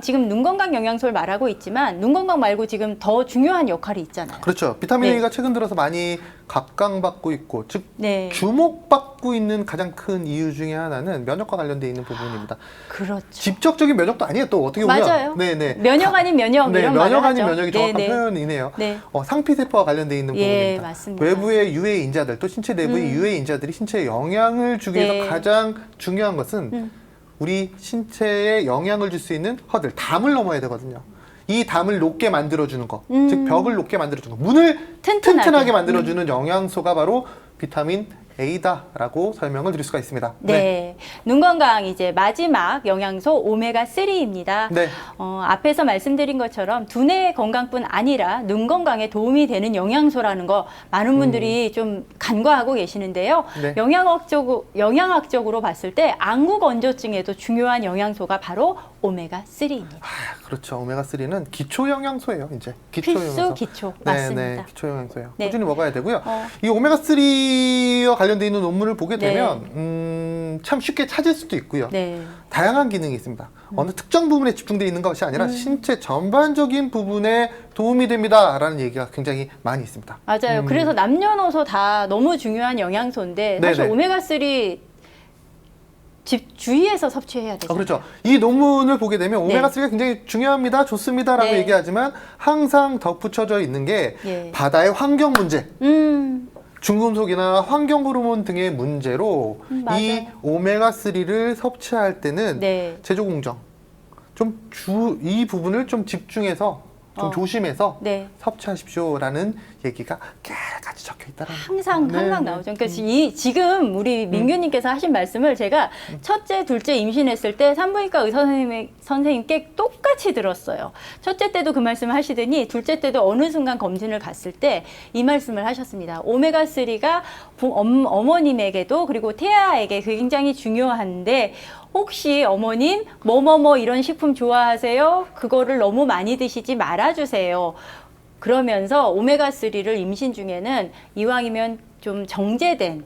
지금 눈 건강 영양소를 말하고 있지만 눈 건강 말고 지금 더 중요한 역할이 있잖아요. 그렇죠. 비타민 네. A가 최근 들어서 많이 각광받고 있고 즉 네. 주목받고 있는 가장 큰 이유 중에 하나는 면역과 관련돼 있는 부분입니다. 그렇죠. 직접적인 면역도 아니에요. 또 어떻게 보면 맞아요. 네네. 면역 아닌 면역 네, 이런 말을 면역 아닌 하죠. 면역이 정확한 네, 네. 표현이네요. 네. 상피세포와 관련돼 있는 예, 부분입니다. 맞습니다. 외부의 유해 인자들 또 신체 내부의 유해 인자들이 신체에 영향을 주기 위해서 네. 가장 중요한 것은 우리 신체에 영향을 줄 수 있는 허들, 담을 넘어야 되거든요. 이 담을 높게 만들어주는 거, 즉 벽을 높게 만들어주는 거, 문을 튼튼하게 만들어주는 영양소가 바로 비타민 A다라고 설명을 드릴 수가 있습니다. 네. 눈 건강 이제 마지막 영양소 오메가3입니다. 네. 앞에서 말씀드린 것처럼 두뇌 건강뿐 아니라 눈 건강에 도움이 되는 영양소라는 거 많은 분들이 좀 간과하고 계시는데요. 네. 영양학적으로 봤을 때 안구 건조증에도 중요한 영양소가 바로 오메가3입니다. 그렇죠. 오메가3는 기초 영양소예요. 이제 필수 기초 맞습니다. 네, 기초 영양소예요. 네. 꾸준히 먹어야 되고요. 이 오메가3와 관련돼 있는 논문을 보게 네. 되면 참 쉽게 찾을 수도 있고요. 네. 다양한 기능이 있습니다. 어느 특정 부분에 집중되어 있는 것이 아니라 신체 전반적인 부분에 도움이 됩니다라는 얘기가 굉장히 많이 있습니다. 맞아요. 그래서 남녀노소 다 너무 중요한 영양소인데 사실 네네. 오메가3 주의해서 섭취해야 되죠. 그렇죠. 이 논문을 보게 되면 네. 오메가3가 굉장히 중요합니다. 좋습니다라고 네. 얘기하지만 항상 덧붙여져 있는 게 예. 바다의 환경 문제, 음. 중금속이나 환경 호르몬 등의 문제로 맞아요. 이 오메가3를 섭취할 때는 네. 제조공정 이 부분을 좀 집중해서 좀 조심해서 네. 섭취하십시오라는 얘기가 깨알같이 적혀 있다는 항상 나오죠. 그러니까 지금 우리 민규님께서 하신 말씀을 제가 첫째, 둘째 임신했을 때 산부인과 의사 선생님께 똑같이 들었어요. 첫째 때도 그 말씀을 하시더니 둘째 때도 어느 순간 검진을 갔을 때 이 말씀을 하셨습니다. 오메가3가 어머님에게도 그리고 태아에게 굉장히 중요한데 혹시 어머님 뭐뭐뭐 이런 식품 좋아하세요? 그거를 너무 많이 드시지 말아주세요. 그러면서 오메가3를 임신 중에는 이왕이면 좀 정제된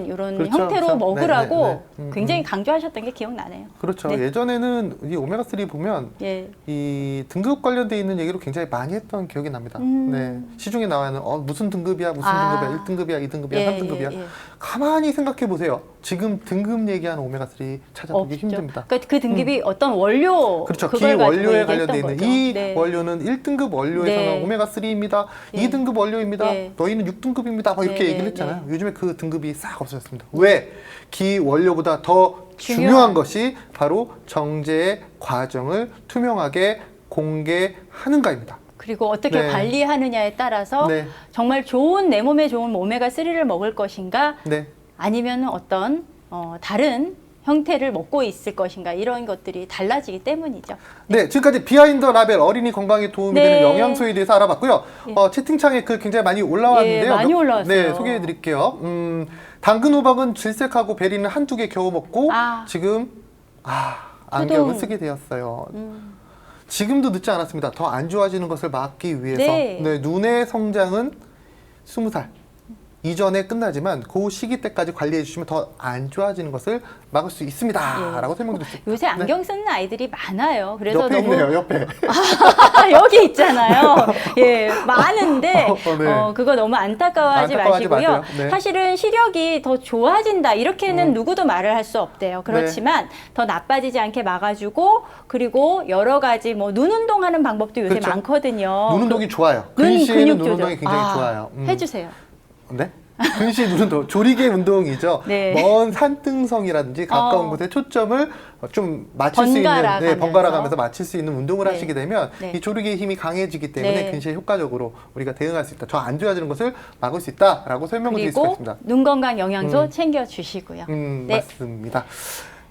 이런 그렇죠, 형태로 그렇죠. 먹으라고 네. 굉장히 강조하셨던 게 기억나네요. 그렇죠. 네. 예전에는 이 오메가3 보면 예. 이 등급 관련돼 있는 얘기로 굉장히 많이 했던 기억이 납니다. 네. 시중에 나와는 무슨 등급이야, 무슨 등급이야, 1등급이야, 2등급이야, 예, 3등급이야. 예, 예. 가만히 생각해 보세요. 지금 등급 얘기하는 오메가3 찾아보기 없죠. 힘듭니다. 그러니까 그 등급이 어떤 원료 그렇죠. 그걸 기 원료에 가지고 관련돼 있는 얘기했던 이 거죠. 네. 원료는 1등급 원료에서는 네. 오메가3입니다. 예. 2등급 원료입니다. 예. 너희는 6등급입니다. 막 이렇게 네, 얘기를 네, 했잖아요. 요즘에 그 등급이 싹 없어졌습니다. 왜? 기 원료보다 더 중요한 중요한 것이 바로 정제의 과정을 투명하게 공개하는가입니다. 그리고 어떻게 네. 관리하느냐에 따라서 네. 정말 내 몸에 좋은 오메가3를 먹을 것인가 네. 아니면 어떤 다른 형태를 먹고 있을 것인가 이런 것들이 달라지기 때문이죠. 네, 지금까지 비하인드 라벨 어린이 건강에 도움이 네. 되는 영양소에 대해서 알아봤고요. 채팅창에 그 굉장히 많이 올라왔는데요. 예, 많이 올라왔어요. 네, 소개해 드릴게요. 당근 호박은 질색하고 베리는 한두 개 겨우 먹고 지금 안경을 쓰게 되었어요. 지금도 늦지 않았습니다. 더 안 좋아지는 것을 막기 위해서 네. 눈의 성장은 20살 이전에 끝나지만 그 시기 때까지 관리해 주시면 더 안 좋아지는 것을 막을 수 있습니다. 라고 설명드렸습니다. 요새 안경 쓰는 아이들이 많아요. 그래서 옆에 너무 있네요, 옆에. 여기 있잖아요. 예, 많은데 네. 그거 너무 안타까워하지 안타까워하지 마시고요. 마세요. 네. 사실은 시력이 더 좋아진다 이렇게는 누구도 말을 할 수 없대요. 그렇지만 더 나빠지지 않게 막아주고 그리고 여러 가지 뭐 눈 운동하는 방법도 요새 그렇죠. 많거든요. 눈 운동이 좋아요. 눈 근시에는 근육 눈 운동이 조절. 굉장히 좋아요. 해주세요. 네? 근시 눈 운동, 조리개 운동이죠. 네. 먼 산등성이라든지 가까운 곳에 초점을 좀 맞출 수 있는, 번갈아 가면서 맞출 수 있는 운동을 하시게 되면 이 조리개의 힘이 강해지기 때문에 근시에 효과적으로 우리가 대응할 수 있다. 더 안 좋아지는 것을 막을 수 있다라고 설명을 드릴 수가 있습니다. 눈 건강 영양소 챙겨주시고요. 네. 맞습니다.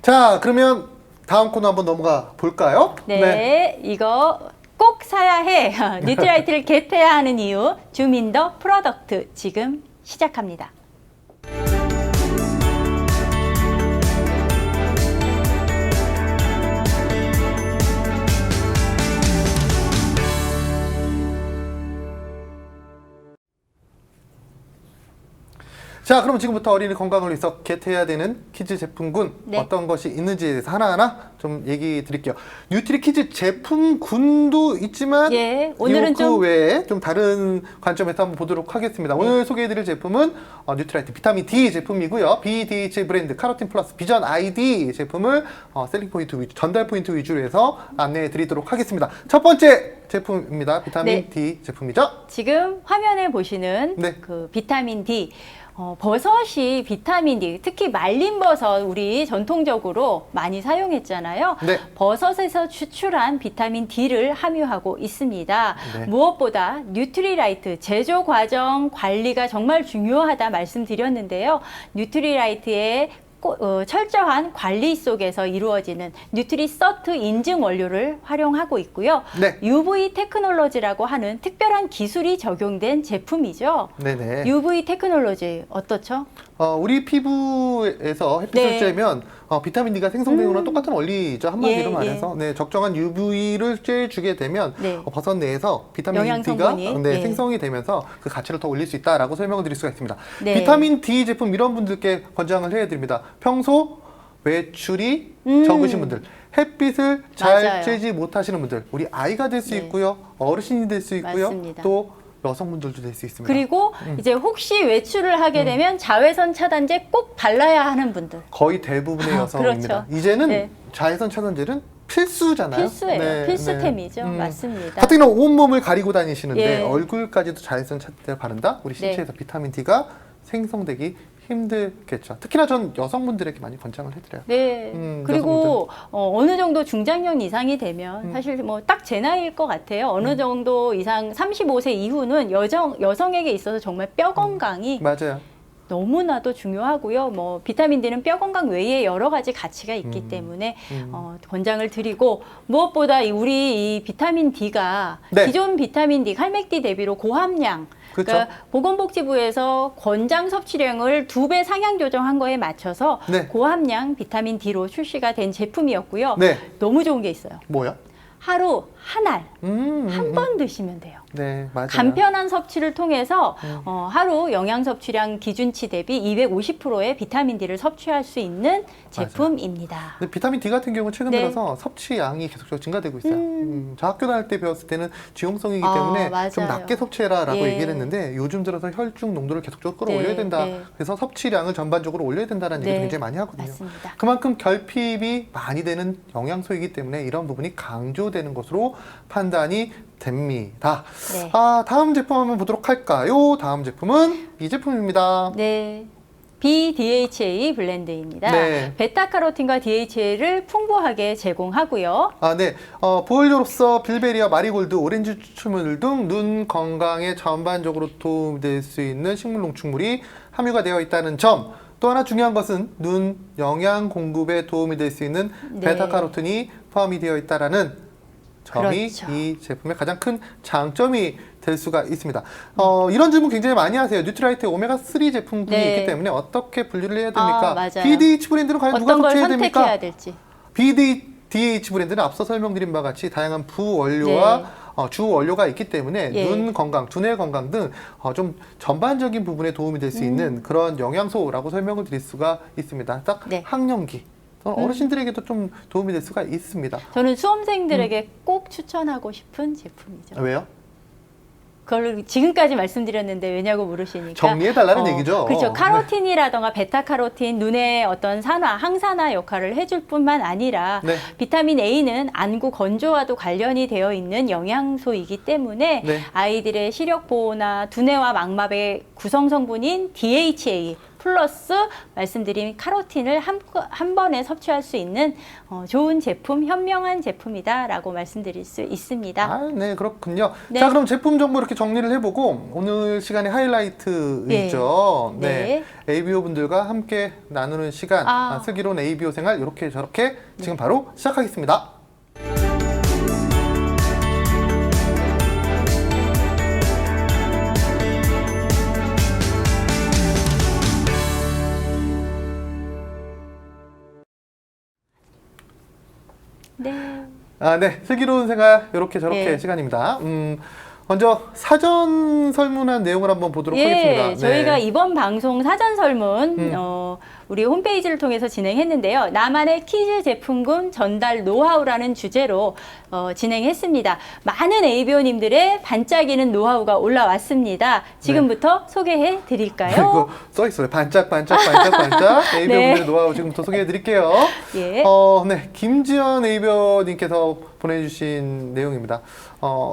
자, 그러면 다음 코너 한번 넘어가 볼까요? 네. 이거 꼭 사야 해. 뉴트라이트를 겟해야 하는 이유. 줌인더 프로덕트 지금 시작합니다. 자, 그럼 지금부터 어린이 건강을 위해서 겟해야 되는 키즈 제품군 어떤 것이 있는지에 대해서 하나하나 좀 얘기 드릴게요. 뉴트리 키즈 제품군도 있지만 오늘은 그 외에 좀 다른 관점에서 한번 보도록 하겠습니다. 오늘 소개해드릴 제품은 뉴트라이트 비타민 D 제품이고요. BDH 브랜드 카로틴 플러스 비전 ID 제품을 셀링 포인트 위주, 전달 포인트 위주로 해서 안내해 드리도록 하겠습니다. 첫 번째 제품입니다. 비타민 D 제품이죠. 지금 화면에 보시는 그 비타민 D. 버섯이 비타민 D, 특히 말린 버섯 우리 전통적으로 많이 사용했잖아요. 버섯에서 추출한 비타민 D를 함유하고 있습니다. 무엇보다 뉴트리라이트 제조 과정 관리가 정말 중요하다 말씀드렸는데요. 뉴트리라이트의 철저한 관리 속에서 이루어지는 뉴트리서트 인증 원료를 활용하고 있고요. UV 테크놀로지라고 하는 특별한 기술이 적용된 제품이죠. UV 테크놀로지 어떻죠? 우리 피부에서 햇빛을 쬐면 비타민 D가 생성되는 거랑 똑같은 원리죠. 한마디로 말해서 적정한 UV를 쬐주게 되면 버섯 내에서 비타민 D가 생성이 되면서 그 가치를 더 올릴 수 있다라고 설명을 드릴 수가 있습니다. 비타민 D 제품 이런 분들께 권장을 해드립니다. 평소 외출이 적으신 분들, 햇빛을 잘 쬐지 못하시는 분들, 우리 아이가 될 수 있고요, 어르신이 될 수 있고요, 또 여성분들도 될 수 있습니다. 그리고 이제 혹시 외출을 하게 되면 자외선 차단제 꼭 발라야 하는 분들. 거의 대부분의 여성입니다. 이제는 자외선 차단제는 필수잖아요. 필수예요. 필수템이죠. 맞습니다. 가뜩이나 온몸을 가리고 다니시는데 얼굴까지도 자외선 차단제를 바른다? 우리 신체에서 비타민 D가 생성되기 힘들겠죠. 특히나 전 여성분들에게 많이 권장을 해드려요. 그리고 어느 정도 중장년 이상이 되면 사실 뭐 딱 제 나이일 것 같아요. 어느 정도 이상 35세 이후는 여성에게 있어서 정말 뼈 건강이 너무나도 중요하고요. 뭐 비타민 D는 뼈 건강 외에 여러 가지 가치가 있기 때문에 권장을 드리고 무엇보다 우리 이 비타민 D가 기존 비타민 D, 칼맥 D 대비로 고함량 그러니까 보건복지부에서 권장 섭취량을 2배 상향 조정한 거에 맞춰서 고함량 비타민 D로 출시가 된 제품이었고요. 너무 좋은 게 있어요. 뭐야? 하루 한 알, 한 번 드시면 돼요. 맞아요. 간편한 섭취를 통해서 하루 영양 섭취량 기준치 대비 250%의 비타민 D를 섭취할 수 있는 제품입니다. 근데 비타민 D 같은 경우는 최근 들어서 섭취량이 계속적으로 증가되고 있어요. 저 학교 다닐 때 배웠을 때는 지용성이기 때문에 좀 낮게 섭취해라라고 얘기를 했는데 요즘 들어서 혈중 농도를 계속적으로 끌어올려야 된다. 그래서 섭취량을 전반적으로 올려야 된다는 얘기도 굉장히 많이 하거든요. 그만큼 결핍이 많이 되는 영양소이기 때문에 이런 부분이 강조되는 것으로 판단이 됩니다. 다음 제품 한번 보도록 할까요? 다음 제품은 이 제품입니다. BDHA 블렌드입니다. 베타카로틴과 DHA를 풍부하게 제공하고요. 보혈료로서 빌베리아, 마리골드, 오렌지 추출물 등 눈 건강에 전반적으로 도움될 수 있는 식물 농축물이 함유가 되어 있다는 점, 또 하나 중요한 것은 눈 영양 공급에 도움이 될 수 있는 네. 베타카로틴이 포함이 되어 있다라는 점이 그렇죠. 이 제품의 가장 큰 장점이 될 수가 있습니다. 이런 질문 굉장히 많이 하세요. 뉴트라이트 오메가3 제품군이 네. 있기 때문에 어떻게 분류를 해야 됩니까? 맞아요. BDH 브랜드는 과연 누가 어떤 걸 섭취해야 됩니까? 선택해야 될지. BDH 브랜드는 앞서 설명드린 바와 같이 다양한 부원료와 네. 주 원료가 있기 때문에 예. 눈 건강, 두뇌 건강 등 좀 전반적인 부분에 도움이 될 수 있는 그런 영양소라고 설명을 드릴 수가 있습니다. 딱 네. 학령기, 어르신들에게도 좀 도움이 될 수가 있습니다. 저는 수험생들에게 꼭 추천하고 싶은 제품이죠. 왜요? 그걸 지금까지 말씀드렸는데 왜냐고 물으시니까 정리해달라는 얘기죠. 그렇죠. 카로틴이라던가 베타카로틴 눈의 어떤 산화, 항산화 역할을 해줄 뿐만 아니라 네. 비타민 A는 안구 건조와도 관련이 되어 있는 영양소이기 때문에 네. 아이들의 시력 보호나 두뇌와 망막의 구성 성분인 DHA 플러스 말씀드린 카로틴을 한 번에 섭취할 수 있는 좋은 제품, 현명한 제품이다라고 말씀드릴 수 있습니다. 아, 네, 그렇군요. 네. 자, 그럼 제품 정보 이렇게 정리를 해보고 오늘 시간의 하이라이트이죠. 네. ABO 분들과 함께 나누는 시간, 슬기로운 ABO 생활 이렇게 저렇게 지금 바로 시작하겠습니다. 네. 네, 슬기로운 생활 이렇게 저렇게 네. 시간입니다. 먼저 사전 설문한 내용을 한번 보도록 하겠습니다. 네. 저희가 이번 방송 사전 설문 우리 홈페이지를 통해서 진행했는데요. 나만의 키즈 제품군 전달 노하우라는 주제로 진행했습니다. 많은 ABO님들의 반짝이는 노하우가 올라왔습니다. 지금부터 소개해 드릴까요? 이거 써 있어요. 반짝. ABO 네. 분들의 노하우 지금부터 소개해 드릴게요. 예. 네, 김지연 ABO님께서 보내주신 내용입니다.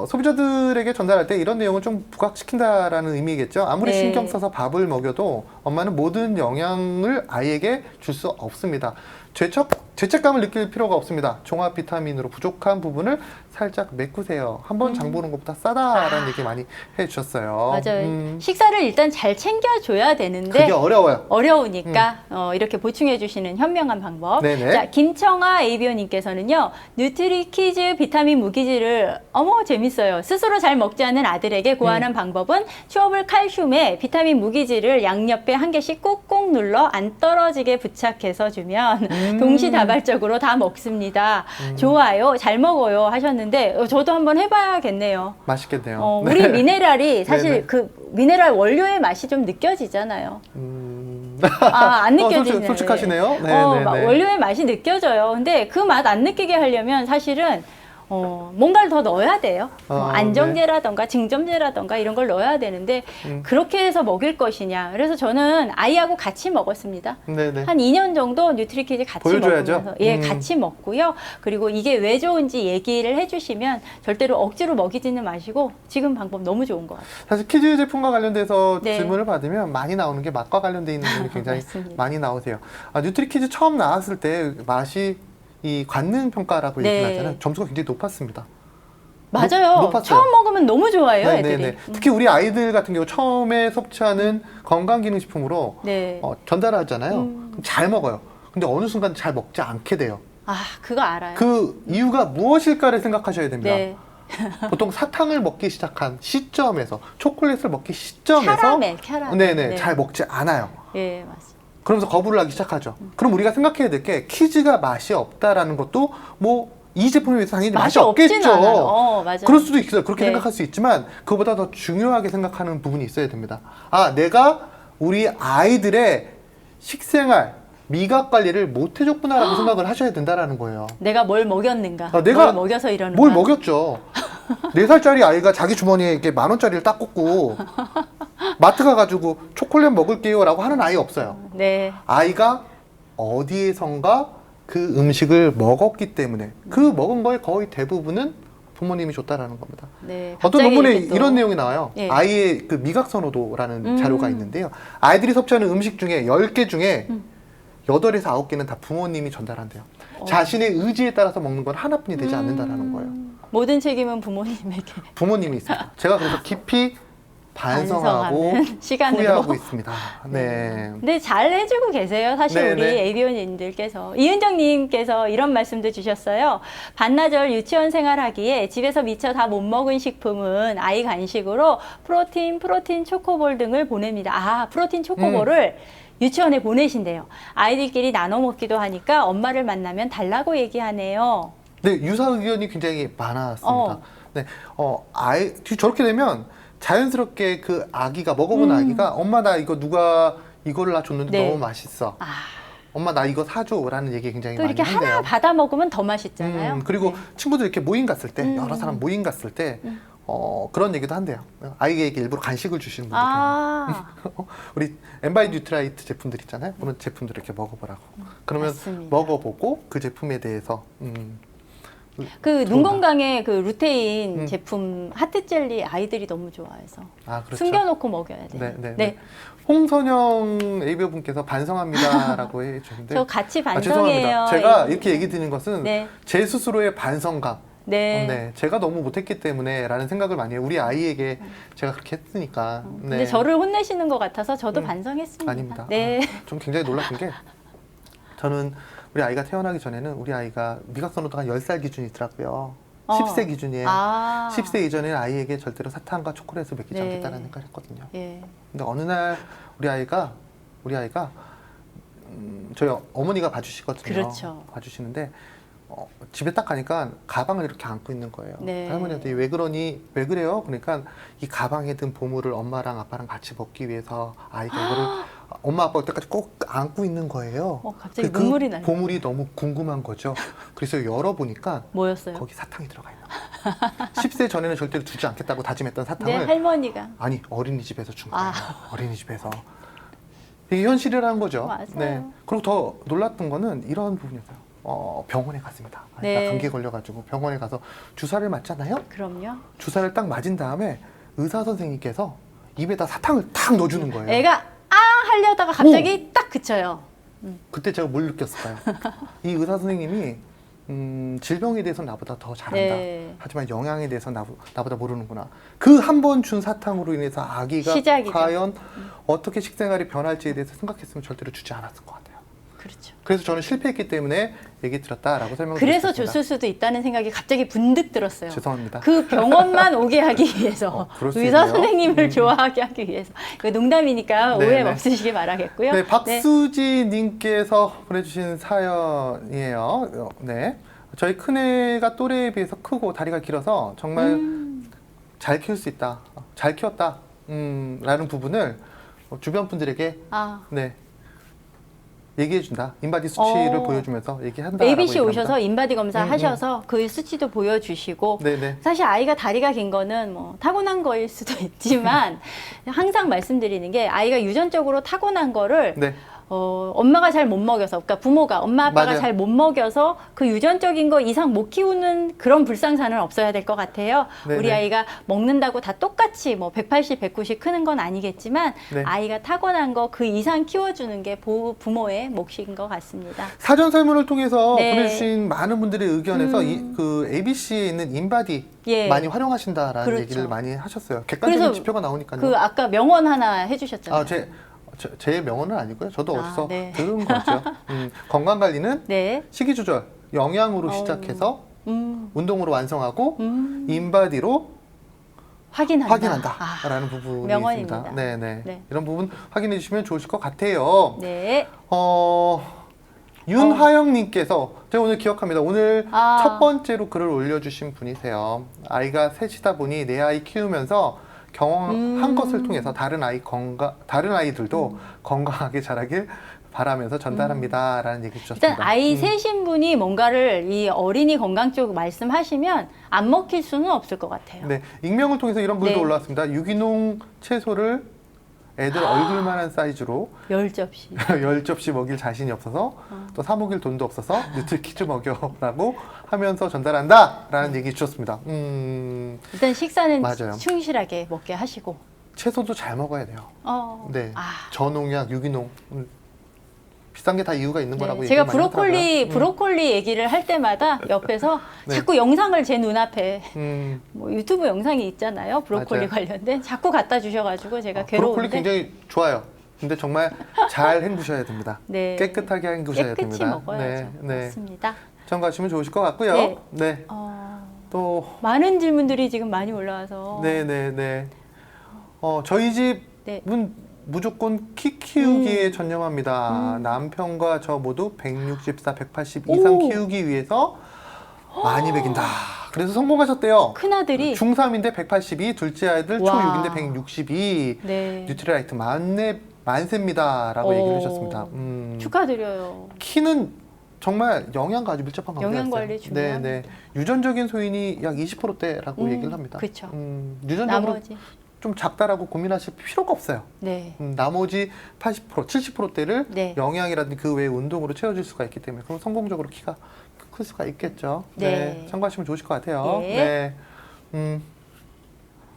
소비자들에게 전달할 때 이런 내용을 좀 부각시킨다라는 의미겠죠. 아무리 네. 신경 써서 밥을 먹여도 엄마는 모든 영양을 아이에게 줄 수 없습니다. 죄책감을 느낄 필요가 없습니다. 종합 비타민으로 부족한 부분을 살짝 메꾸세요. 한번 장 보는 것보다 싸다라는 얘기 많이 해주셨어요. 맞아요. 식사를 일단 잘 챙겨줘야 되는데 그게 어려워요. 어려우니까 이렇게 보충해 주시는 현명한 방법. 네네. 자, 김청아 ABO님께서는요. 뉴트리키즈 비타민 무기질을 재밌어요. 스스로 잘 먹지 않는 아들에게 고안한 방법은 추어물 칼슘에 비타민 무기질을 양옆에 한 개씩 꾹꾹 눌러 안 떨어지게 부착해서 주면 동시다발적으로 다 먹습니다. 좋아요. 잘 먹어요 하셨는데 저도 한번 해봐야겠네요. 맛있겠네요. 우리 미네랄이 사실 네네. 그 미네랄 원료의 맛이 좀 느껴지잖아요. 안 느껴지네요. 솔직하시네요. 네, 원료의 맛이 느껴져요. 근데 그 맛 안 느끼게 하려면 사실은 뭔가를 더 넣어야 돼요. 안정제라던가 증점제라던가 이런 걸 넣어야 되는데 그렇게 해서 먹일 것이냐. 그래서 저는 아이하고 같이 먹었습니다. 네네. 한 2년 정도 뉴트리키즈 같이 보여줘야죠. 먹으면서 같이 먹고요. 그리고 이게 왜 좋은지 얘기를 해주시면 절대로 억지로 먹이지는 마시고 지금 방법 너무 좋은 것 같아요. 사실 키즈 제품과 관련돼서 네. 질문을 받으면 많이 나오는 게 맛과 관련돼 있는 분이 굉장히 맞습니다. 많이 나오세요. 뉴트리키즈 처음 나왔을 때 맛이 이 관능 평가라고 네. 얘기를 하잖아요. 점수가 굉장히 높았습니다. 맞아요. 높았어요. 처음 먹으면 너무 좋아요, 애들이. 특히 우리 아이들 같은 경우 처음에 섭취하는 건강기능식품으로 네. 전달하잖아요. 그럼 잘 먹어요. 근데 어느 순간 잘 먹지 않게 돼요. 그거 알아요. 그 이유가 무엇일까를 생각하셔야 됩니다. 네. 보통 사탕을 먹기 시작한 시점에서 초콜릿을 먹기 시점에서 캐러멜. 네네 네. 잘 먹지 않아요. 예, 맞습니다. 그러면서 거부를 하기 시작하죠. 그럼 우리가 생각해야 될 게 키즈가 맛이 없다라는 것도 이 제품에 비해서 당연히 맛이 없진 없겠죠. 않아요. 맞아요. 그럴 수도 있어요. 그렇게 네. 생각할 수 있지만 그보다 더 중요하게 생각하는 부분이 있어야 됩니다. 내가 우리 아이들의 식생활, 미각 관리를 못 해줬구나라고 생각을 하셔야 된다라는 거예요. 내가 뭘 먹였는가? 내가 뭘 먹여서 이러는가? 뭘 먹였죠. 4살짜리 아이가 자기 주머니에 이렇게 10,000원짜리를 딱 꽂고 마트 가가지고 초콜릿 먹을게요 라고 하는 아이 없어요. 네. 아이가 어디에선가 그 음식을 먹었기 때문에 그 먹은 거의 거의 대부분은 부모님이 줬다라는 겁니다. 네. 어떤 갑자기 논문에 이렇게 또- 이런 내용이 나와요. 예. 아이의 그 미각 선호도라는 자료가 있는데요. 아이들이 섭취하는 음식 중에 10개 중에 8에서 9개는 다 부모님이 전달한대요. 자신의 의지에 따라서 먹는 건 하나뿐이 되지 않는다라는 거예요. 모든 책임은 부모님에게. 부모님이 있습니다. 제가 그래서 깊이 반성하고 반성하는 시간으로. 후회하고 있습니다. 네. 근데 잘 해주고 계세요. 사실 네, 우리 네. ABO님들께서. 이은정님께서 이런 말씀도 주셨어요. 반나절 유치원 생활하기에 집에서 미처 다 못 먹은 식품은 아이 간식으로 프로틴 초코볼 등을 보냅니다. 아, 프로틴 초코볼을 유치원에 보내신대요. 아이들끼리 나눠 먹기도 하니까 엄마를 만나면 달라고 얘기하네요. 네, 유사 의견이 굉장히 많았습니다. 네, 저렇게 되면 자연스럽게 그 아기가 먹어본 아기가 엄마 나 이거 누가 이거를 나 줬는데 네. 너무 맛있어. 아, 엄마 나 이거 사줘라는 얘기 굉장히 또 많이 이렇게 한대요. 하나 받아 먹으면 더 맛있잖아요. 그리고 네. 친구들 이렇게 모임 갔을 때 여러 사람 모임 갔을 때 그런 얘기도 한대요. 아이에게 일부러 간식을 주시는 분들. 아, 우리 엠바이 뉴트라이트 제품들 있잖아요. 그런 제품들 이렇게 먹어보라고. 그러면 맞습니다. 먹어보고 그 제품에 대해서 그 눈 좋은가? 건강의 그 루테인 제품 하트 젤리 아이들이 너무 좋아해서 아 그렇죠. 숨겨놓고 먹여야 돼요. 네, 네, 네. 홍선영 ABO 분께서 반성합니다라고 해주셨는데 저 같이 죄송합니다. 반성해요. 제가 이렇게 얘기 드리는 것은 네. 제 스스로의 반성감. 네. 제가 너무 못했기 때문에라는 생각을 많이 해요. 우리 아이에게 제가 그렇게 했으니까. 근데 저를 혼내시는 것 같아서 저도 반성했습니다. 아닙니다. 네. 좀 굉장히 놀랐던 게 저는 우리 아이가 태어나기 전에는 우리 아이가 미각 선호도가 10살 기준이 있더라고요. 10세 기준이에요. 아. 10세 이전에는 아이에게 절대로 사탕과 초콜릿을 먹이지 네. 않겠다는 생각을 했거든요. 예. 근데 어느 날 우리 아이가 저희 어머니가 봐주시거든요. 그렇죠. 봐주시는데 집에 딱 가니까 가방을 이렇게 안고 있는 거예요. 네. 할머니한테 왜 그러니 왜 그래요? 그러니까 이 가방에 든 보물을 엄마랑 아빠랑 같이 먹기 위해서 아이가 이거를 엄마 아빠 올 때까지 꼭 안고 있는 거예요. 갑자기 그 눈물이 나요. 보물이 너무 궁금한 거죠. 그래서 열어보니까 뭐였어요? 거기 사탕이 들어가 있는 거예요. 10세 전에는 절대로 주지 않겠다고 다짐했던 네, 사탕을 할머니가. 아니 어린이집에서 준 거예요. 어린이집에서 이게 현실이라는 거죠. 맞아요. 그리고 더 놀랐던 거는 이런 부분이었어요. 병원에 갔습니다. 아이가 네. 감기에 걸려가지고 병원에 가서 주사를 맞잖아요. 그럼요. 주사를 딱 맞은 다음에 의사 선생님께서 입에다 사탕을 탁 넣어주는 거예요. 애가 하려다가 갑자기 딱 그쳐요. 그때 제가 뭘 느꼈을까요? 이 의사 선생님이 질병에 대해서 나보다 더 잘한다. 네. 하지만 영양에 대해서 나보다 모르는구나. 그 한 번 준 사탕으로 인해서 아기가 시작이죠. 과연 어떻게 식생활이 변할지에 대해서 생각했으면 절대로 주지 않았을 것 같아요. 그렇죠. 그래서 저는 실패했기 때문에 얘기 드렸다라고 설명을 그래서 드렸습니다. 줬을 수도 있다는 생각이 갑자기 분득 들었어요. 죄송합니다. 그 병원만 오게 하기 위해서 그럴 수 의사 있네요. 선생님을 좋아하게 하기 위해서 그 농담이니까 네, 오해 네. 없으시길 바라겠고요. 네, 박수지님께서 보내주신 사연이에요. 네, 저희 큰애가 또래에 비해서 크고 다리가 길어서 정말 잘 키울 수 있다, 잘 키웠다, 라는 부분을 주변 분들에게 네. 얘기해준다. 인바디 수치를 보여주면서 얘기한다. ABC 오셔서 인바디 검사 하셔서 그 수치도 보여주시고 네네. 사실 아이가 다리가 긴 거는 뭐 타고난 거일 수도 있지만 항상 말씀드리는 게 아이가 유전적으로 타고난 거를 네. 엄마가 잘 못 먹여서, 그러니까 부모가, 엄마 아빠가 맞아요. 잘 못 먹여서 그 유전적인 거 이상 못 키우는 그런 불상사는 없어야 될 것 같아요. 네네. 우리 아이가 먹는다고 다 똑같이 뭐 180, 190 크는 건 아니겠지만 네. 아이가 타고난 거 그 이상 키워주는 게 부모의 몫인 것 같습니다. 사전 설문을 통해서 네. 보내주신 많은 분들의 의견에서 그 ABC에 있는 인바디 예. 많이 활용하신다라는 그렇죠. 얘기를 많이 하셨어요. 객관적인 그래서 지표가 나오니까요. 그 아까 명언 하나 해주셨잖아요. 제 명언은 아니고요. 저도 어디서 네. 들은 거죠. 건강관리는 네. 식이 조절, 영양으로 시작해서 운동으로 완성하고 인바디로 확인한다라는 부분이 명언입니다. 있습니다. 네네. 네. 이런 부분 확인해 주시면 좋으실 것 같아요. 네. 윤하영님께서 제가 오늘 기억합니다. 오늘 아. 첫 번째로 글을 올려주신 분이세요. 아이가 셋이다 보니 내 아이 키우면서 경험한 것을 통해서 다른 아이들도 건강하게 자라길 바라면서 전달합니다라는 얘기 주셨습니다. 일단 아이 셋인 분이 뭔가를 이 어린이 건강 쪽 말씀하시면 안 먹힐 수는 없을 것 같아요. 네, 익명을 통해서 이런 글도 네. 올라왔습니다. 유기농 채소를 애들 얼굴만한 사이즈로 10접시. 10접시 먹일 자신이 없어서 또 사 먹일 돈도 없어서 뉴트리키즈 먹여라고 하면서 전달한다라는 얘기 주셨습니다. 일단 식사는 맞아요. 충실하게 먹게 하시고. 채소도 잘 먹어야 돼요. 네, 아. 저농약, 유기농 비싼 게 다 이유가 있는 거라고 제가 얘기를 많이 하더라고요. 브로콜리 얘기를 할 때마다 옆에서 네. 자꾸 영상을 제 눈앞에 음, 유튜브 영상이 있잖아요. 브로콜리 맞아요. 관련된 자꾸 갖다 주셔가지고 제가 괴로운데. 브로콜리 굉장히 좋아요. 근데 정말 잘 헹구셔야 됩니다. 네. 깨끗하게 헹구셔야 깨끗이 됩니다. 먹어야죠. 네. 맞습니다. 참고하시면 좋으실 것 같고요. 네. 네. 또 많은 질문들이 지금 많이 올라와서. 네네네. 저희 네. 집은 무조건 키 키우기에 전념합니다. 남편과 저 모두 164, 180 이상 오. 키우기 위해서 많이 먹인다. 그래서 성공하셨대요. 큰아들이 중3인데 182, 둘째 아이들 와. 초6인데 162. 네. 뉴트리라이트 만세입니다라고 얘기를 해주셨습니다. 축하드려요. 키는 정말 영양과 아주 밀접한 관계가 영양 있어요. 관리 중요합니다. 네네. 유전적인 소인이 약 20%대라고 얘기를 합니다. 그쵸. 유전적으로 나머지. 좀 작다라고 고민하실 필요가 없어요. 네. 나머지 80%, 70%대를 네. 영양이라든지 그 외의 운동으로 채워줄 수가 있기 때문에 그럼 성공적으로 키가 클 수가 있겠죠. 네. 참고하시면 좋으실 것 같아요. 예. 네. 네,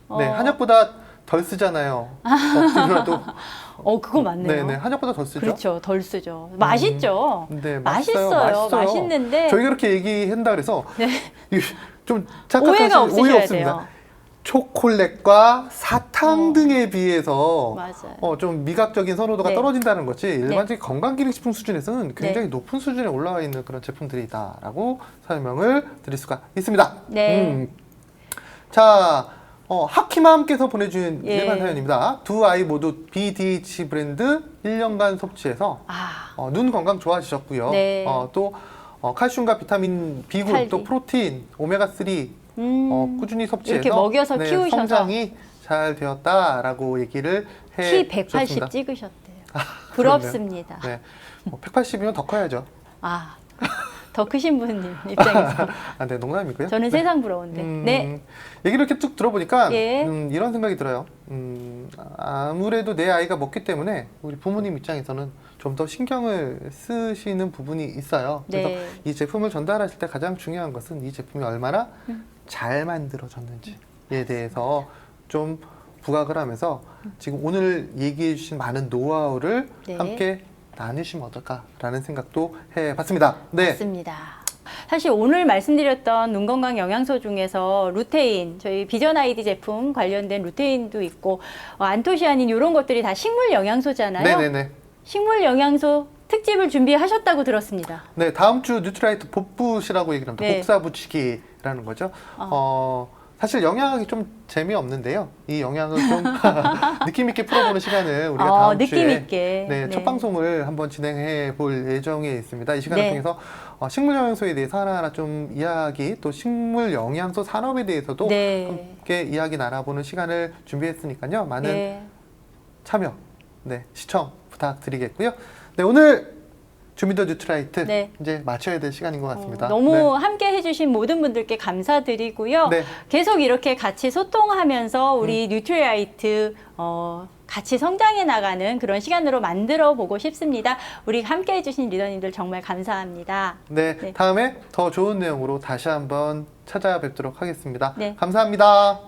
어. 한약보다 덜 쓰잖아요. 억지로라도. 그거 맞네요. 네네, 한약보다 덜 쓰죠. 그렇죠. 덜 쓰죠. 맛있죠. 네, 맛있어요. 맛있는데 저희가 그렇게 얘기한다 그래서 네. 좀 오해가 착각하실 오해 없으셔야 없습니다. 돼요. 초콜릿과 사탕 등에 비해서 맞아요. 좀 미각적인 선호도가 네. 떨어진다는 것이 일반적인 건강기능식품 수준에서는 굉장히 네. 높은 수준에 올라와 있는 그런 제품들이다라고 설명을 드릴 수가 있습니다. 네. 자, 하키맘께서 보내준 예. 일반 사연입니다. 두 아이 모두 BDH 브랜드 1년간 섭취해서 눈 건강 좋아지셨고요. 네. 또 칼슘과 비타민 B군, 칼리. 또 프로틴, 오메가3 꾸준히 섭취해서 이렇게 먹여서 키우셔서 성장이 잘 되었다라고 얘기를 해 키 180 주셨습니다. 찍으셨대요. 그렇네요. 부럽습니다. 네. 180이면 더 커야죠. 더 크신 분 입장에서 네, 농담이고요. 저는 세상 부러운데. 네. 얘기를 이렇게 쭉 들어보니까 예. 이런 생각이 들어요. 아무래도 내 아이가 먹기 때문에 우리 부모님 입장에서는 좀 더 신경을 쓰시는 부분이 있어요. 그래서 네. 이 제품을 전달하실 때 가장 중요한 것은 이 제품이 얼마나 잘 만들어졌는지에 대해서 좀 부각을 하면서 지금 오늘 얘기해 주신 많은 노하우를 네. 함께 나누시면 어떨까라는 생각도 해봤습니다. 네. 맞습니다. 사실 오늘 말씀드렸던 눈 건강 영양소 중에서 루테인, 저희 비전 아이디 제품 관련된 루테인도 있고 안토시아닌 이런 것들이 다 식물 영양소잖아요. 네네네. 식물 영양소 특집을 준비하셨다고 들었습니다. 네, 다음 주 뉴트라이트 복붙이라고 얘기를 합니다. 네. 복사 붙이기라는 거죠. 사실 영양학이 좀 재미없는데요. 이 영양을 좀 느낌 있게 풀어보는 시간을 우리가 다음 느낌 주에 있게. 네, 첫 방송을 한번 진행해 볼 예정에 있습니다. 이 시간을 네. 통해서 식물 영양소에 대해서 하나하나 좀 이야기, 또 식물 영양소 산업에 대해서도 네. 함께 이야기 나눠보는 시간을 준비했으니까요. 많은 네. 참여, 시청 부탁드리겠고요. 네, 오늘 주민더 뉴트라이트 네. 이제 마쳐야 될 시간인 것 같습니다. 너무 함께 해주신 모든 분들께 감사드리고요. 네. 계속 이렇게 같이 소통하면서 우리 뉴트라이트 같이 성장해 나가는 그런 시간으로 만들어 보고 싶습니다. 우리 함께 해주신 리더님들 정말 감사합니다. 네, 네. 다음에 더 좋은 내용으로 다시 한번 찾아뵙도록 하겠습니다. 네. 감사합니다.